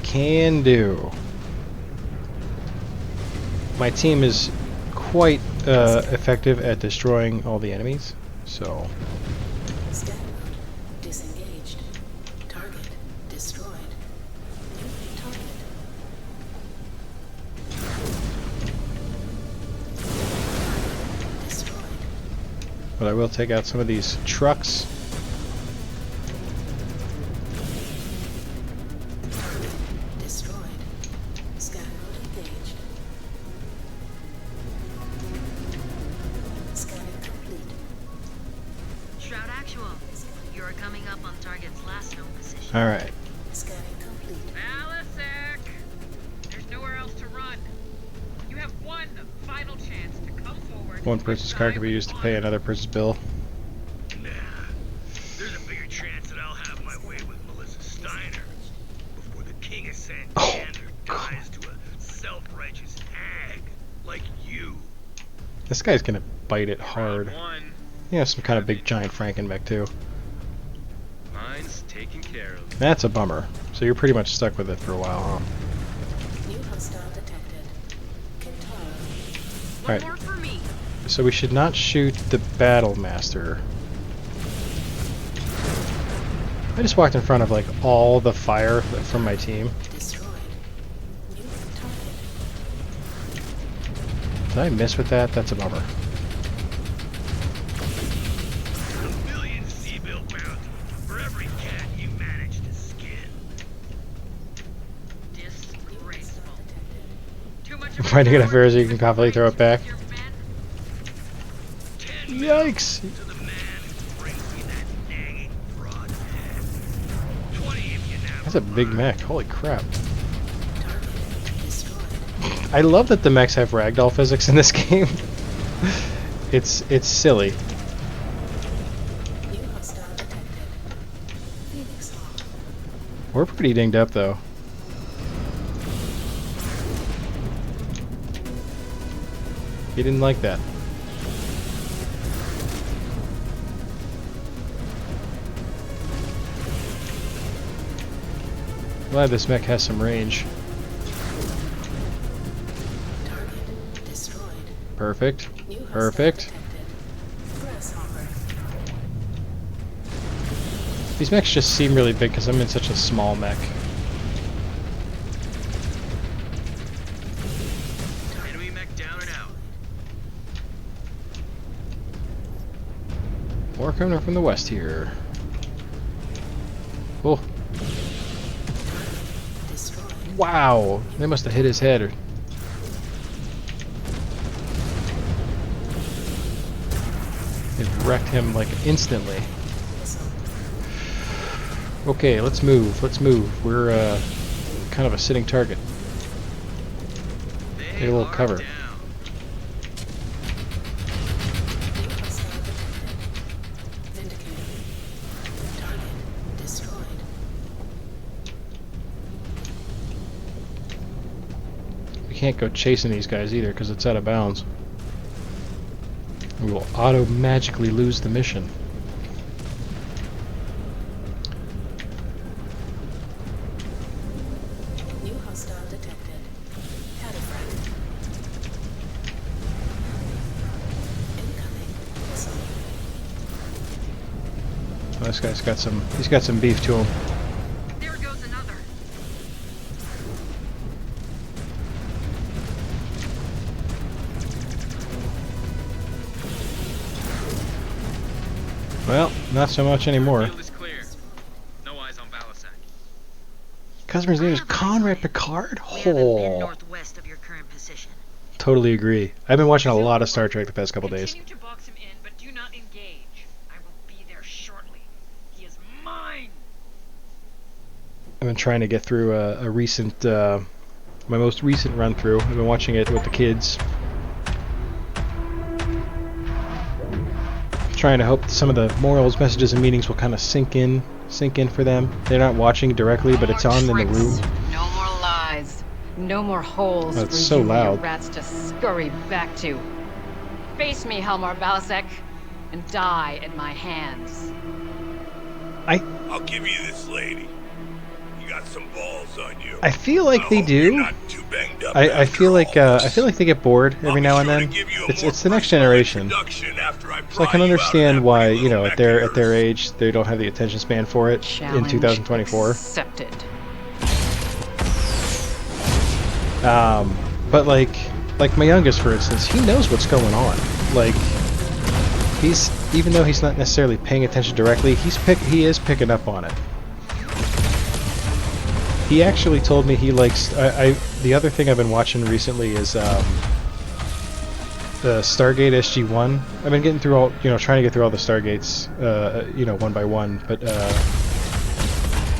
Can do. My team is quite effective at destroying all the enemies, so Scan mode disengaged. Target destroyed. New target. Destroyed. but I will take out some of these trucks. Destroyed. Scan mode engaged. Scanning complete. Shroud Actual, you are coming up on target's last known position. All right. Scanning complete. Malisek! There's nowhere else to run. You have one final chance to come forward. One person's car can be used to pay another person's bill. Nah. There's a bigger chance that I'll have my way with Melissa Steiner before the King of Santander dies to a self-righteous hag like you. This guy's gonna bite it hard. Round one. Yeah, some kind of big giant Frankenmech too. Mine's taken care of. That's a bummer. So you're pretty much stuck with it for a while, huh? New hostile detected. Kintara. One Alright. more for me. So we should not shoot the Battle Master. I just walked in front of like all the fire from my team. Destroyed. New target. Did I miss with that? That's a bummer. A million Seabill bounty for every cat you manage to skin. Disgraceful. Too much I'm trying to get a fair so you can confidently throw it back. your men? 10 mil Yikes! to the man who brings me that nagging broadhead. 20 if you now. That's a big mech. Holy crap. Target destroyed. I love that the mechs have ragdoll physics in this game. It's silly. New hostile detected. Phoenix Hawk. We're pretty dinged up though. He didn't like that. Glad this mech has some range. Target destroyed. Perfect. New hostile Perfect. detected. Grasshopper. These mechs just seem really big because I'm in such a small mech. Enemy mech down and out. More coming from the west here. Oh, Destroyed. wow! They must have hit his head. It wrecked him like instantly. Missile. Okay, let's move. Let's move. We're kind of a sitting target. They Get a little are cover. down. New hostile detected. Vindicated. Target destroyed. We can't go chasing these guys either because it's out of bounds. We will auto-magically lose the mission. New hostile detected. Cataphract. Incoming missile. Oh, this guy's got some. He's got some beef to him. There goes another. Well, not so much anymore. Field is clear. No eyes on Balasek. Customer's name is Conrad Picard? We have a been Oh, northwest of your current position. totally agree. I've been watching a lot of Star Trek the past couple days. Continue to box him in, but do not engage. I will be there shortly. He is mine. I've been trying to get through a recent, my most recent run through. I've been watching it with the kids. Trying to hope some of the morals, messages, and meanings will kind of sink in for them. They're not watching directly, but it's on in the room. No more lies. No more holes That's for so you and your loud. rats to scurry back to. Face me, Helmar Balasek, and die at my hands. I'll give you this, lady. You got some balls on you. I feel like they hope you're do. not too banged up I after feel like all. they get bored I'll every be now and sure to then. give you a more It's the next personal generation. introduction after I So I pry can you out of understand that why, pretty you know, little at their universe. age, they don't have the attention span for it in Challenge 2024. accepted. But like my youngest, for instance, he knows what's going on. Like, even though he's not necessarily paying attention directly, he is picking up on it. He actually told me he likes. The other thing I've been watching recently is the Stargate SG-1. I've been getting through all, trying to get through all the Stargates, one by one. But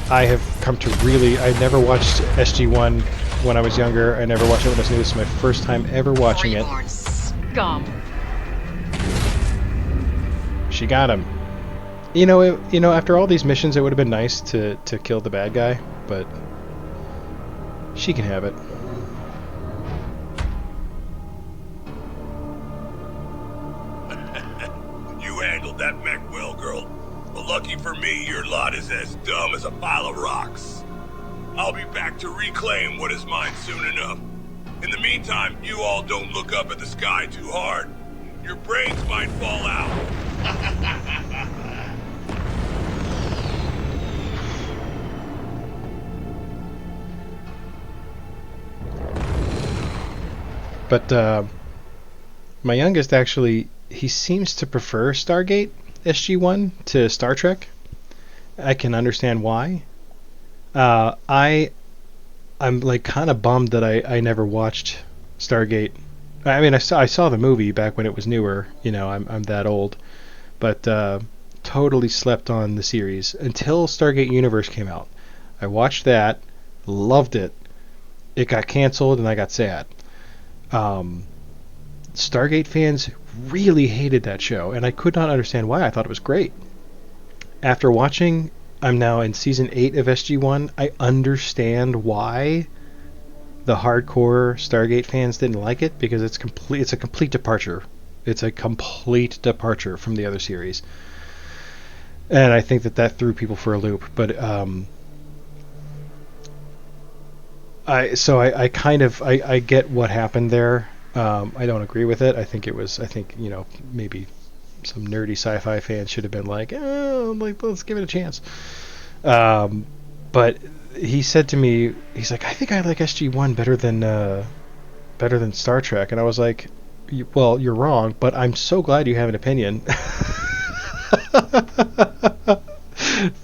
I have come to really. I never watched SG-1 when I was younger. I never watched it when I was new. This is my first time ever watching it. Reborn scum. She got him. After all these missions, it would have been nice to kill the bad guy, but she can have it. You handled that mech well, girl. But lucky for me, your lot is as dumb as a pile of rocks. I'll be back to reclaim what is mine soon enough. In the meantime, you all don't look up at the sky too hard. Your brains might fall out. But my youngest actually, he seems to prefer Stargate SG-1 to Star Trek. I can understand why. I'm like kind of bummed that I never watched Stargate. I mean, I saw the movie back when it was newer. You know, I'm that old, but totally slept on the series until Stargate Universe came out. I watched that, loved it. It got canceled, and I got sad. Stargate fans really hated that show, and I could not understand why. I thought it was great. After watching, I'm now in season 8 of SG-1. I understand why the hardcore Stargate fans didn't like it, because it's a complete departure. It's a complete departure from the other series. And I think that threw people for a loop. But I kind of get what happened there. I don't agree with it. I think maybe some nerdy sci-fi fans should have been like, oh, like, let's give it a chance. But he said to me, he's like, I think I like SG-1 better than Star Trek. And I was like, well, you're wrong, but I'm so glad you have an opinion.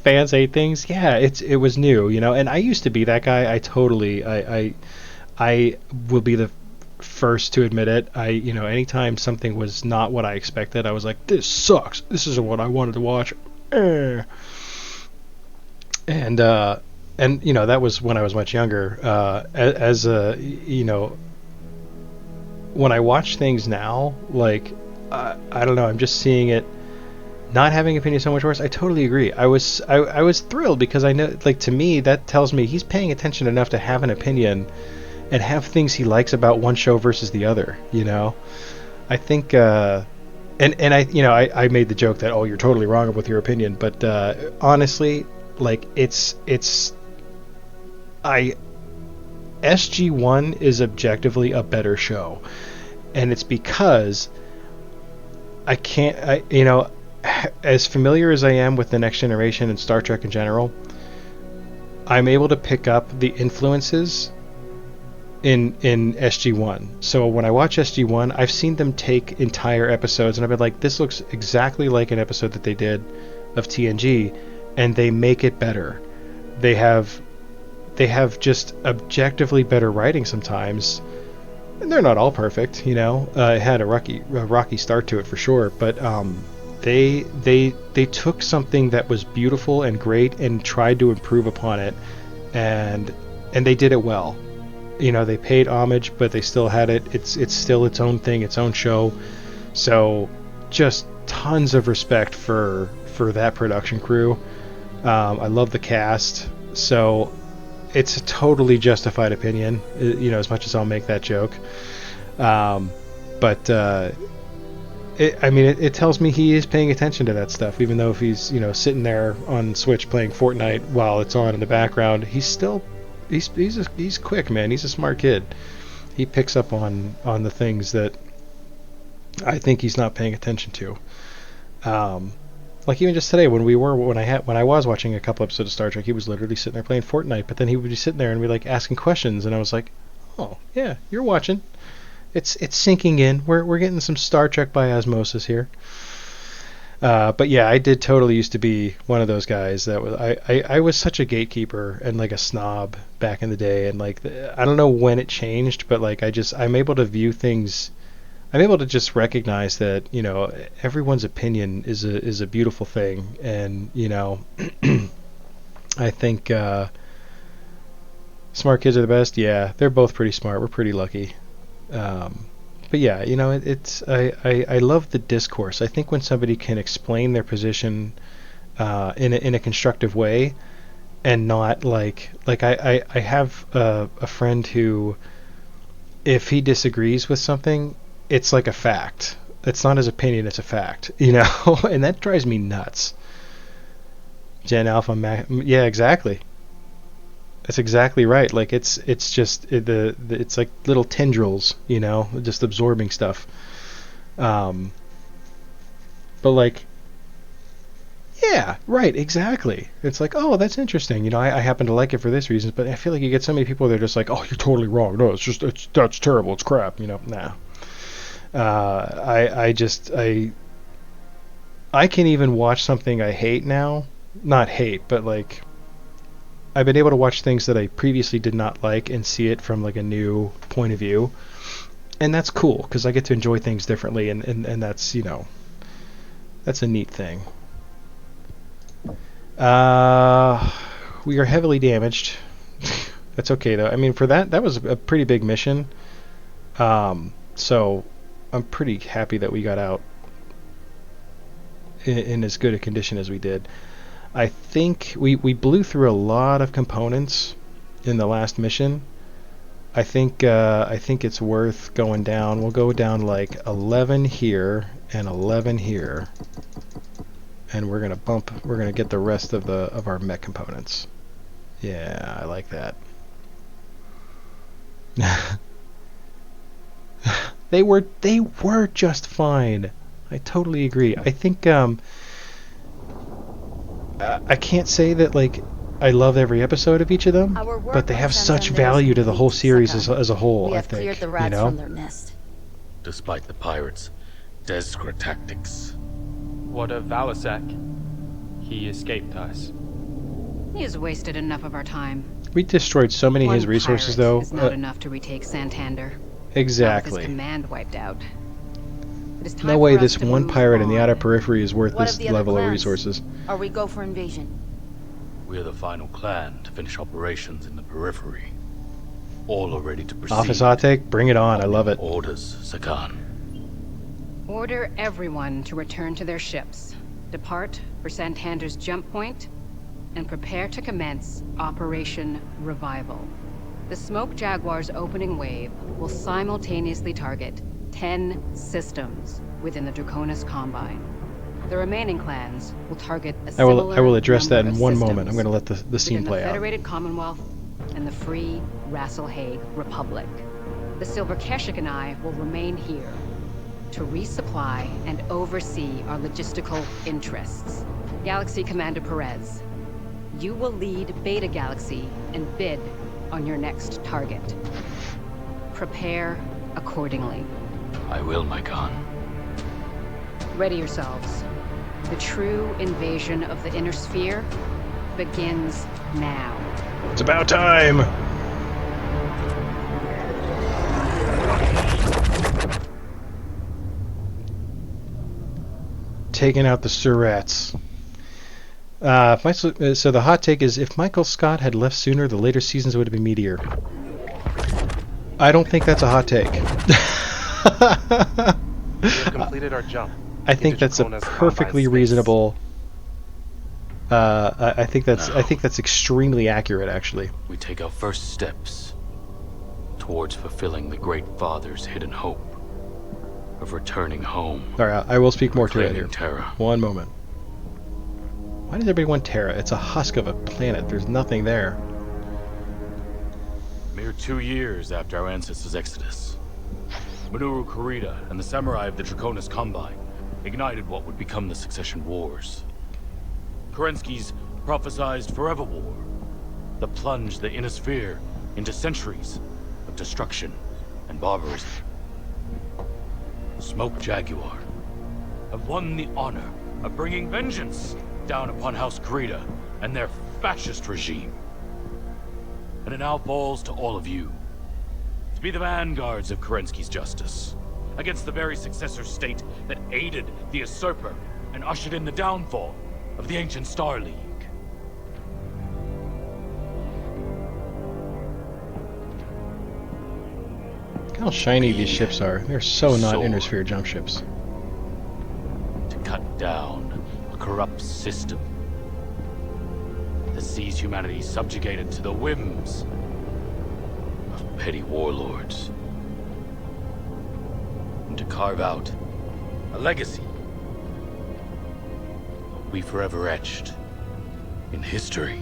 Fans hate things. Yeah, it was new, you know. And I used to be that guy. I will be the first to admit it. Anytime something was not what I expected, I was like, this sucks. This isn't what I wanted to watch. And that was when I was much younger. When I watch things now, like, I don't know, I'm just seeing it. Not having opinion so much worse. I totally agree. I was thrilled because I know, like, to me that tells me he's paying attention enough to have an opinion and have things he likes about one show versus the other. You know, I think, I made the joke that, oh, you're totally wrong with your opinion, but honestly, like, SG-1 is objectively a better show, and it's because as familiar as I am with The Next Generation and Star Trek in general, I'm able to pick up the influences in SG-1. So when I watch SG-1, I've seen them take entire episodes, and I've been like, this looks exactly like an episode that they did of TNG, and they make it better. They have just objectively better writing sometimes. And they're not all perfect, you know. It had a rocky start to it for sure, but they took something that was beautiful and great and tried to improve upon it, and they did it well. You know, they paid homage, but they still had it. It's still its own thing, its own show. So just tons of respect for that production crew. I love the cast. So it's a totally justified opinion, you know, as much as I'll make that joke. It tells me he is paying attention to that stuff, even though if he's, you know, sitting there on Switch playing Fortnite while it's on in the background, he's quick, man. He's a smart kid. He picks up on the things that I think he's not paying attention to. Like even just today when I was watching a couple episodes of Star Trek, he was literally sitting there playing Fortnite, but then he would be sitting there and be like asking questions, and I was like, oh yeah, you're watching. It's sinking in. We're getting some Star Trek by osmosis here. But yeah, I did totally used to be one of those guys that was I was such a gatekeeper and like a snob back in the day, and like I don't know when it changed, but like I'm able to view things. I'm able to just recognize that, you know, everyone's opinion is a beautiful thing, and you know, I think smart kids are the best. Yeah, they're both pretty smart. We're pretty lucky. But yeah, you know, I love the discourse. I think when somebody can explain their position in a constructive way, and not like I have a friend who, if he disagrees with something, it's like a fact. It's not his opinion, it's a fact, you know, and that drives me nuts. Gen Alpha yeah, exactly. That's exactly right. Like it's just it's like little tendrils, you know, just absorbing stuff. But like, yeah, right, exactly. It's like, oh, that's interesting. You know, I happen to like it for this reason, but I feel like you get so many people that are just like, oh, you're totally wrong. No, that's terrible. It's crap. You know, nah. I can even watch something I hate now. Not hate, but like, I've been able to watch things that I previously did not like and see it from like a new point of view. And that's cool, because I get to enjoy things differently, and that's, you know, that's a neat thing. We are heavily damaged. That's okay, though. I mean, for that was a pretty big mission. So I'm pretty happy that we got out in as good a condition as we did. I think we blew through a lot of components in the last mission. I think it's worth going down. We'll go down like 11 here and 11 here, and we're gonna get the rest of our mech components. Yeah, I like that. They were just fine. I totally agree. I think I can't say that like I love every episode of each of them, but they have such value to the whole series as a whole. I think, cleared the rats you know? from their nest. Despite the pirates' desperate tactics. What of Valasek? He escaped us. He has wasted enough of our time. We destroyed so many of his resources, though. Is not enough to retake Santander. Exactly. Not with his command wiped out. It is time No way for us this to one move pirate in the on. outer periphery is worth What this of the other level of clans? resources. Or we go for invasion? We're the final clan to finish operations in the periphery. All are ready to proceed. Office hot take, bring it on. I love it. Orders, Sagan. Order everyone to return to their ships. Depart for Santander's jump point, and prepare to commence Operation Revival. The Smoke Jaguar's opening wave will simultaneously target 10 systems within the Draconis Combine. The remaining clans will target a I similar will address that number in of one moment. systems I'm going to let the scene within play the out. Federated Commonwealth and the Free Rasselhague Republic. The Silver Keshik and I will remain here to resupply and oversee our logistical interests. Galaxy Commander Perez, you will lead Beta Galaxy and bid on your next target. Prepare accordingly. I will, my Khan. Ready yourselves. The true invasion of the Inner Sphere begins now. It's about time! Taking out the surats. So the hot take is, if Michael Scott had left sooner, the later seasons would have been meatier. I don't think that's a hot take. We have completed our jump. I think that's a perfectly reasonable. I think that's extremely accurate, actually. We take our first steps towards fulfilling the Great Father's hidden hope of returning home. All right, I will speak more to it here. Reclaiming Terra. One moment. Why does everybody want Terra? It's a husk of a planet. There's nothing there. Mere 2 years after our ancestors' exodus, Minoru Kurita and the samurai of the Draconis Combine ignited what would become the Succession Wars. Kerensky's prophesized forever war that plunged the Inner Sphere into centuries of destruction and barbarism. Smoke Jaguar have won the honor of bringing vengeance down upon House Kurita and their fascist regime. And it now falls to all of you to be the vanguards of Kerensky's justice against the very successor state that aided the usurper and ushered in the downfall of the ancient Star League. Look how shiny these ships are. They're so not Inner Sphere jump ships. To cut down a corrupt system that sees humanity subjugated to the whims of petty warlords. And to carve out a legacy we forever etched in history.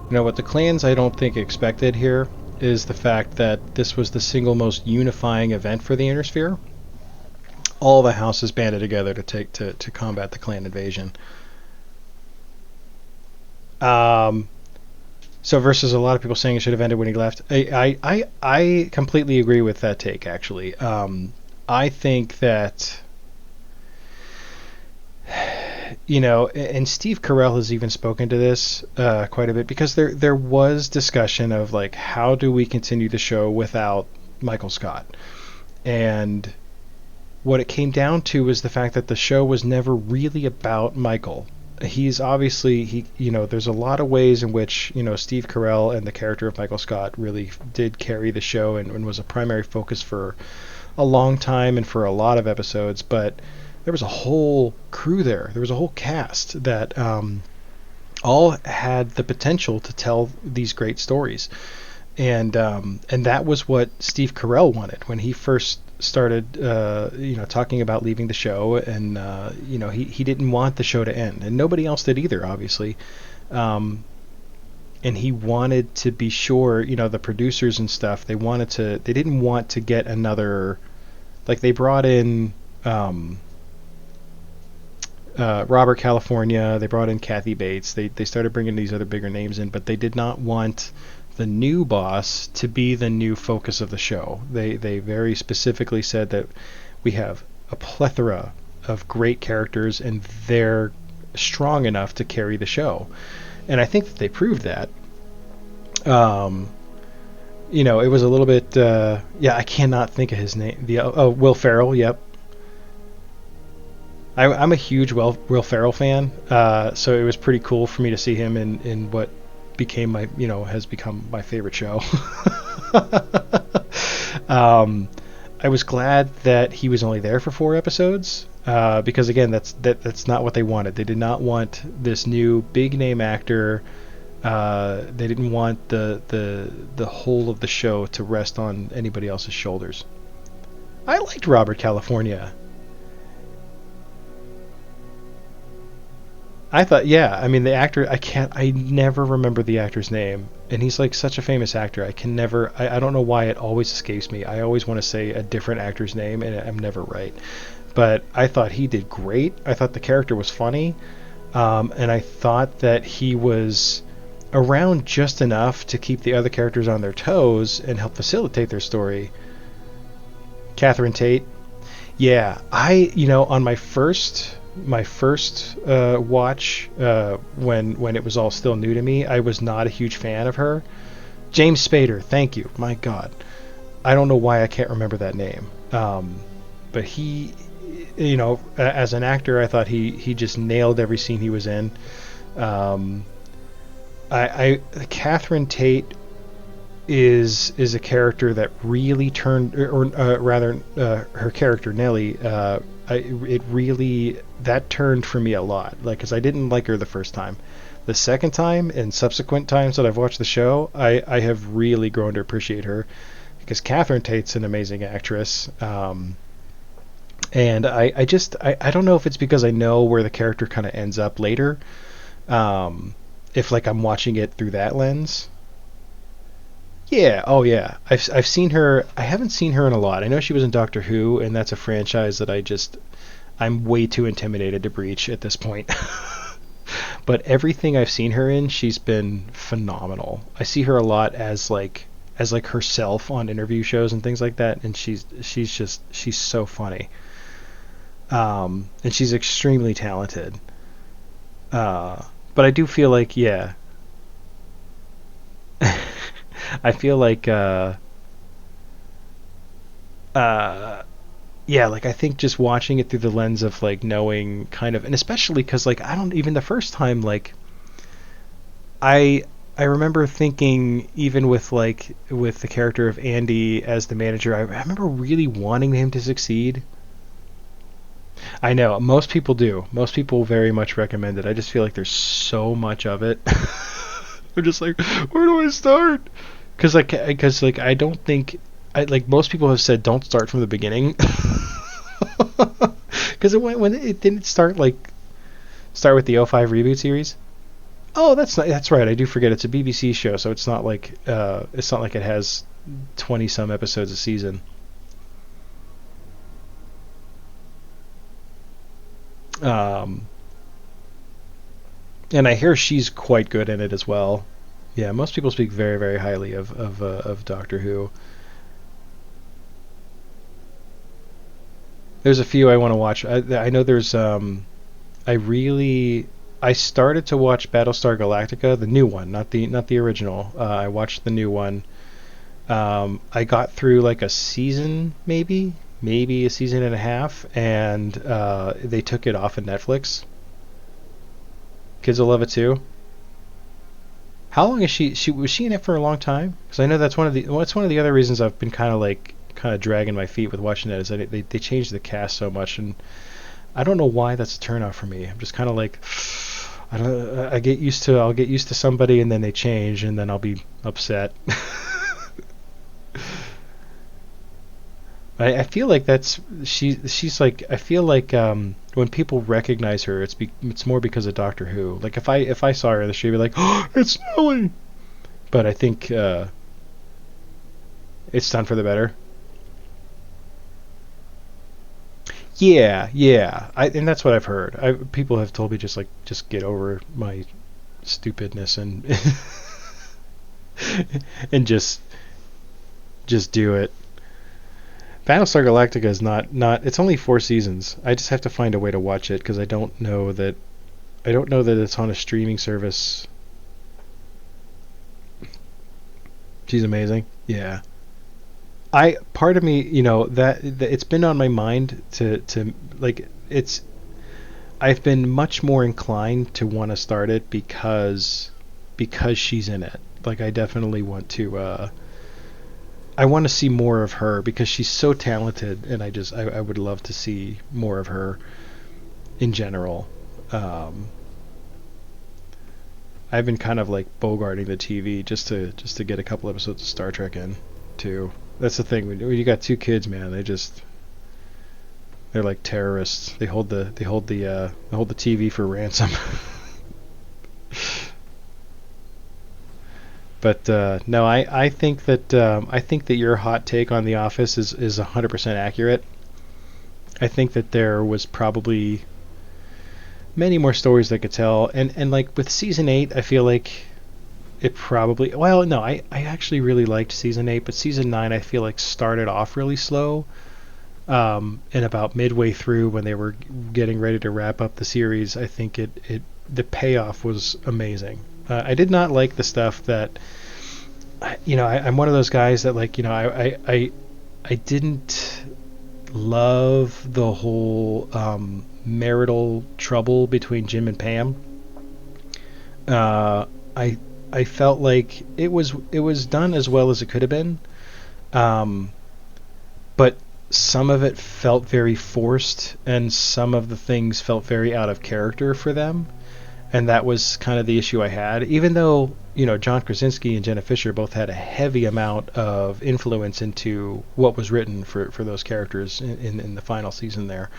You know what the clans I don't think expected here is the fact that this was the single most unifying event for the Inner Sphere. All the houses banded together to combat the clan invasion. So versus a lot of people saying it should have ended when he left, I completely agree with that take, actually. I think that, and Steve Carell has even spoken to this quite a bit, because there was discussion of, like, how do we continue the show without Michael Scott? And what it came down to was the fact that the show was never really about Michael. He's obviously, there's a lot of ways in which, Steve Carell and the character of Michael Scott really did carry the show and was a primary focus for a long time and for a lot of episodes, but there was a whole crew there. There was a whole cast that all had the potential to tell these great stories. And that was what Steve Carell wanted when he first started talking about leaving the show, and he didn't want the show to end, and nobody else did either, obviously. And he wanted to be sure, the producers and stuff, they didn't want to get another, like, they brought in Robert California, they brought in Kathy Bates, they started bringing these other bigger names in, but they did not want the new boss to be the new focus of the show. They very specifically said that we have a plethora of great characters and they're strong enough to carry the show. And I think that they proved that. It was a little bit, I cannot think of his name. Will Ferrell, yep. I'm a huge Will Ferrell fan, so it was pretty cool for me to see him in what became has become my favorite show. I was glad that he was only there for 4 episodes, because again, that's not what they wanted. They did not want this new big name actor. They didn't want the whole of the show to rest on anybody else's shoulders. I liked Robert California. I thought, the actor, I never remember the actor's name, and he's like such a famous actor. I don't know why it always escapes me. I always want to say a different actor's name, and I'm never right. But I thought he did great. I thought the character was funny, and I thought that he was around just enough to keep the other characters on their toes and help facilitate their story. Catherine Tate. Yeah, on my first watch, when it was all still new to me, I was not a huge fan of her. James Spader, thank you. My God, I don't know why I can't remember that name. But he, as an actor, I thought he just nailed every scene he was in. Catherine Tate is a character that really turned, or rather, her character Nellie. That turned for me a lot, because I didn't like her the first time. The second time and subsequent times that I've watched the show, I have really grown to appreciate her, because Catherine Tate's an amazing actress. And I don't know if it's because I know where the character kind of ends up later, if I'm watching it through that lens. Yeah, oh yeah. I've seen her. I haven't seen her in a lot. I know she was in Doctor Who, and that's a franchise that I'm way too intimidated to breach at this point. But everything I've seen her in, she's been phenomenal. I see her a lot as herself on interview shows and things like that, and she's so funny. And she's extremely talented. But I do feel like, yeah. I feel like, I think just watching it through the lens of knowing kind of, and especially because I don't even the first time, I remember thinking, even with the character of Andy as the manager, I remember really wanting him to succeed. I know most people do. Most people very much recommend it. I just feel like there's so much of it. I'm just like, where do I start? Because I don't think, most people have said don't start from the beginning. Because when it didn't start with the '05 reboot series. Oh, that's right. I do forget it's a BBC show, so it's not like it has 20 some episodes a season. Um, and I hear she's quite good in it as well. Yeah, most people speak very, very highly of Doctor Who. There's a few I want to watch. I know there's I started to watch Battlestar Galactica, the new one, not the original. I watched the new one. I got through like a season, maybe a season and a half, and they took it off of Netflix. Kids will love it too. How long is she? Was she in it for a long time? Because I know that's one of the other reasons I've been kind of dragging my feet with watching that is that they changed the cast so much, and I don't know why that's a turnoff for me. I'm just kind of like, I'll get used to somebody, and then they change, and then I'll be upset. I feel like she's like, I feel like when people recognize her, it's more because of Doctor Who. Like if I saw her in the street, I'd be like, oh, it's Snowy. But I think it's done for the better. Yeah. And that's what I've heard. People have told me just get over my stupidness and and just do it. Battlestar Galactica is not. It's only 4 seasons. I just have to find a way to watch it because I don't know that it's on a streaming service. She's amazing. Yeah. Part of me, that it's been on my mind to like it's. I've been much more inclined to want to start it because she's in it. Like I definitely want to. I want to see more of her because she's so talented, and I would love to see more of her in general. I've been kind of like bogarting the TV just to get a couple episodes of Star Trek in too. That's the thing when you got 2 kids, man. They're like terrorists. They hold the TV for ransom. But no, I think that your hot take on The Office is 100% accurate. I think that there was probably many more stories they could tell, and like with season 8, I feel like it probably. Well, no, I actually really liked season 8, but season 9 I feel like started off really slow. And about midway through, when they were getting ready to wrap up the series, I think the payoff was amazing. I did not like the stuff that, I'm one of those guys that I didn't love the whole marital trouble between Jim and Pam. I felt like it was done as well as it could have been, but some of it felt very forced, and some of the things felt very out of character for them. And that was kind of the issue I had, even though John Krasinski and Jenna Fischer both had a heavy amount of influence into what was written for those characters in the final season there.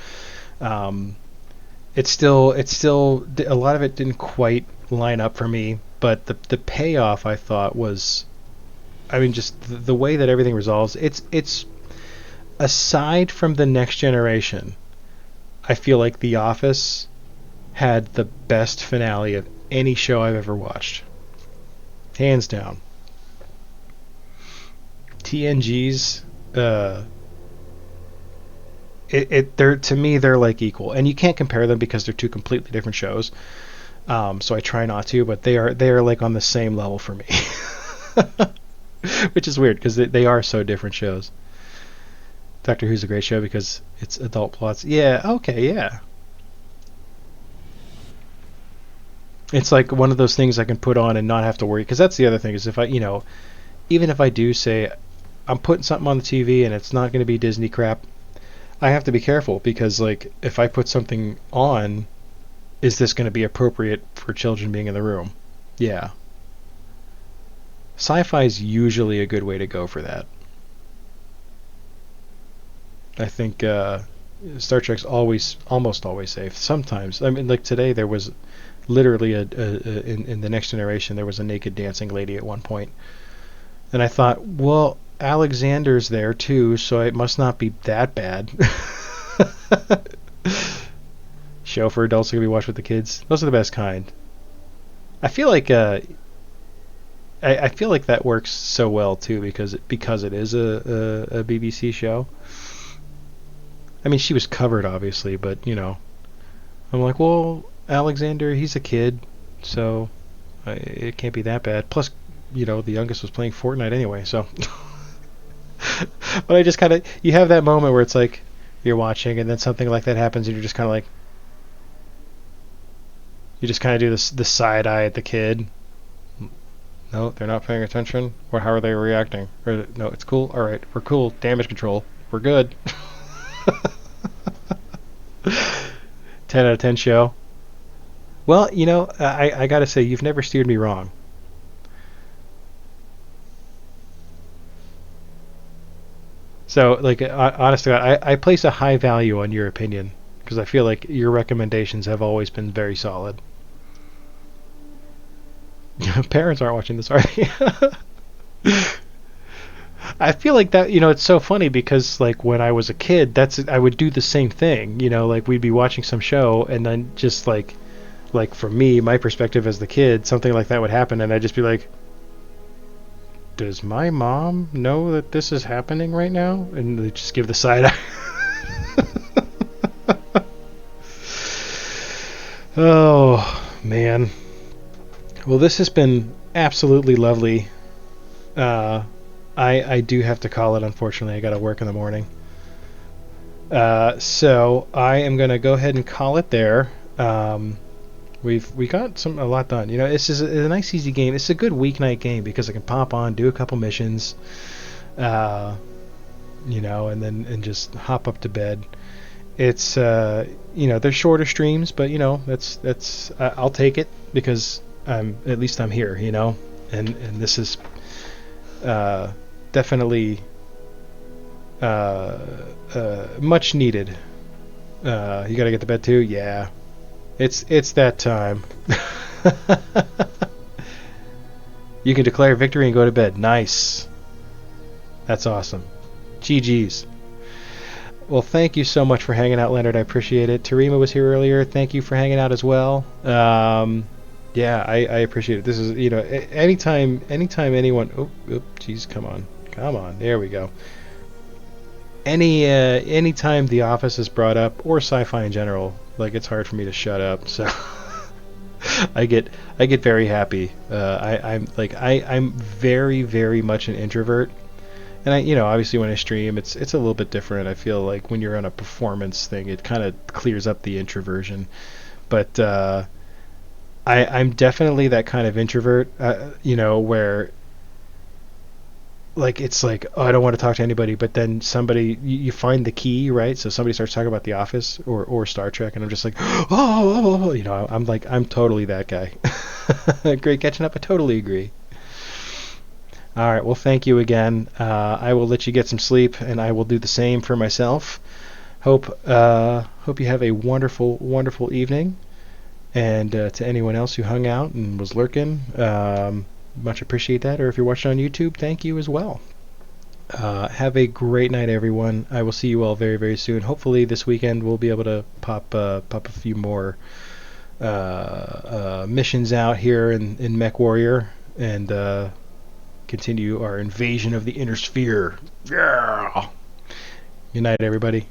It's still a lot of it didn't quite line up for me, but the payoff I thought was, just the way that everything resolves. It's aside from The Next Generation, I feel like The Office had the best finale of any show I've ever watched. Hands down. TNG's they're, to me, they're like equal, and you can't compare them because they're 2 completely different shows. So I try not to, but they are like on the same level for me. Which is weird because they are so different shows. Doctor Who's a great show because it's adult plots. Yeah, okay, yeah. It's like one of those things I can put on and not have to worry, because that's the other thing is if I, even if I do say I'm putting something on the TV and it's not going to be Disney crap, I have to be careful because like if I put something on, is this going to be appropriate for children being in the room? Yeah. Sci-fi is usually a good way to go for that. I think Star Trek's almost always safe. Sometimes, like today there was literally in the Next Generation there was a naked dancing lady at one point, and I thought, well, Alexander's there too, so it must not be that bad. Show for adults who can be watched with the kids. Those are the best kind. I feel like I feel like that works so well too because it is a BBC show. I mean, she was covered obviously, but you know, I'm like, well, Alexander, he's a kid, so it can't be that bad. Plus, you know, the youngest was playing Fortnite anyway, so. But I just kind of, you have that moment where it's like you're watching and then something like that happens and you're just kind of like, you just kind of do the side eye at the kid. No, they're not paying attention. Or how are they reacting? Or no, it's cool. All right, we're cool. Damage control. We're good. 10 out of 10 show. Well, you know, I gotta say, you've never steered me wrong. So, like, honestly, I place a high value on your opinion because I feel like your recommendations have always been very solid. Parents aren't watching this, are they? I feel like that, you know, it's so funny because, like, when I was a kid, I would do the same thing, you know, like, we'd be watching some show, and then just, like, from me, my perspective as the kid, something like that would happen, and I'd just be like, does my mom know that this is happening right now? And they just give the side eye. Oh, man. Well, this has been absolutely lovely. I do have to call it, unfortunately. I got to work in the morning. So I am going to go ahead and call it there. We got a lot done. You know, this is a nice, easy game. It's a good weeknight game because I can pop on, do a couple missions, you know, and just hop up to bed. It's you know, they're shorter streams, but you know, that's I'll take it because at least I'm here, you know, and this is definitely much needed. You gotta get to bed too, yeah. It's that time. You can declare victory and go to bed. Nice. That's awesome. GG's. Well, thank you so much for hanging out, Leonard. I appreciate it. Tarima was here earlier. Thank you for hanging out as well. Yeah, I appreciate it. This is, you know, anytime anyone... Oh, jeez, come on. There we go. Anytime The Office is brought up, or sci-fi in general, like, it's hard for me to shut up, so... I get very happy. I'm very, very much an introvert. And I, you know, obviously when I stream, it's a little bit different. I feel like when you're on a performance thing, it kind of clears up the introversion. But I'm definitely that kind of introvert, you know, where like it's like, oh, I don't want to talk to anybody, but then somebody, you find the key, right? So somebody starts talking about The Office or Star Trek, and I'm just like, oh, you know, I'm totally that guy. Great catching up. I totally agree. All right, well, thank you again. I will let you get some sleep, and I will do the same for myself. Hope you have a wonderful, wonderful evening. And to anyone else who hung out and was lurking, much appreciate that. Or if you're watching on YouTube, thank you as well. Have a great night, everyone. I will see you all very, very soon. Hopefully this weekend we'll be able to pop a few more missions out here in MechWarrior and continue our invasion of the inner sphere. Yeah. Good night, everybody.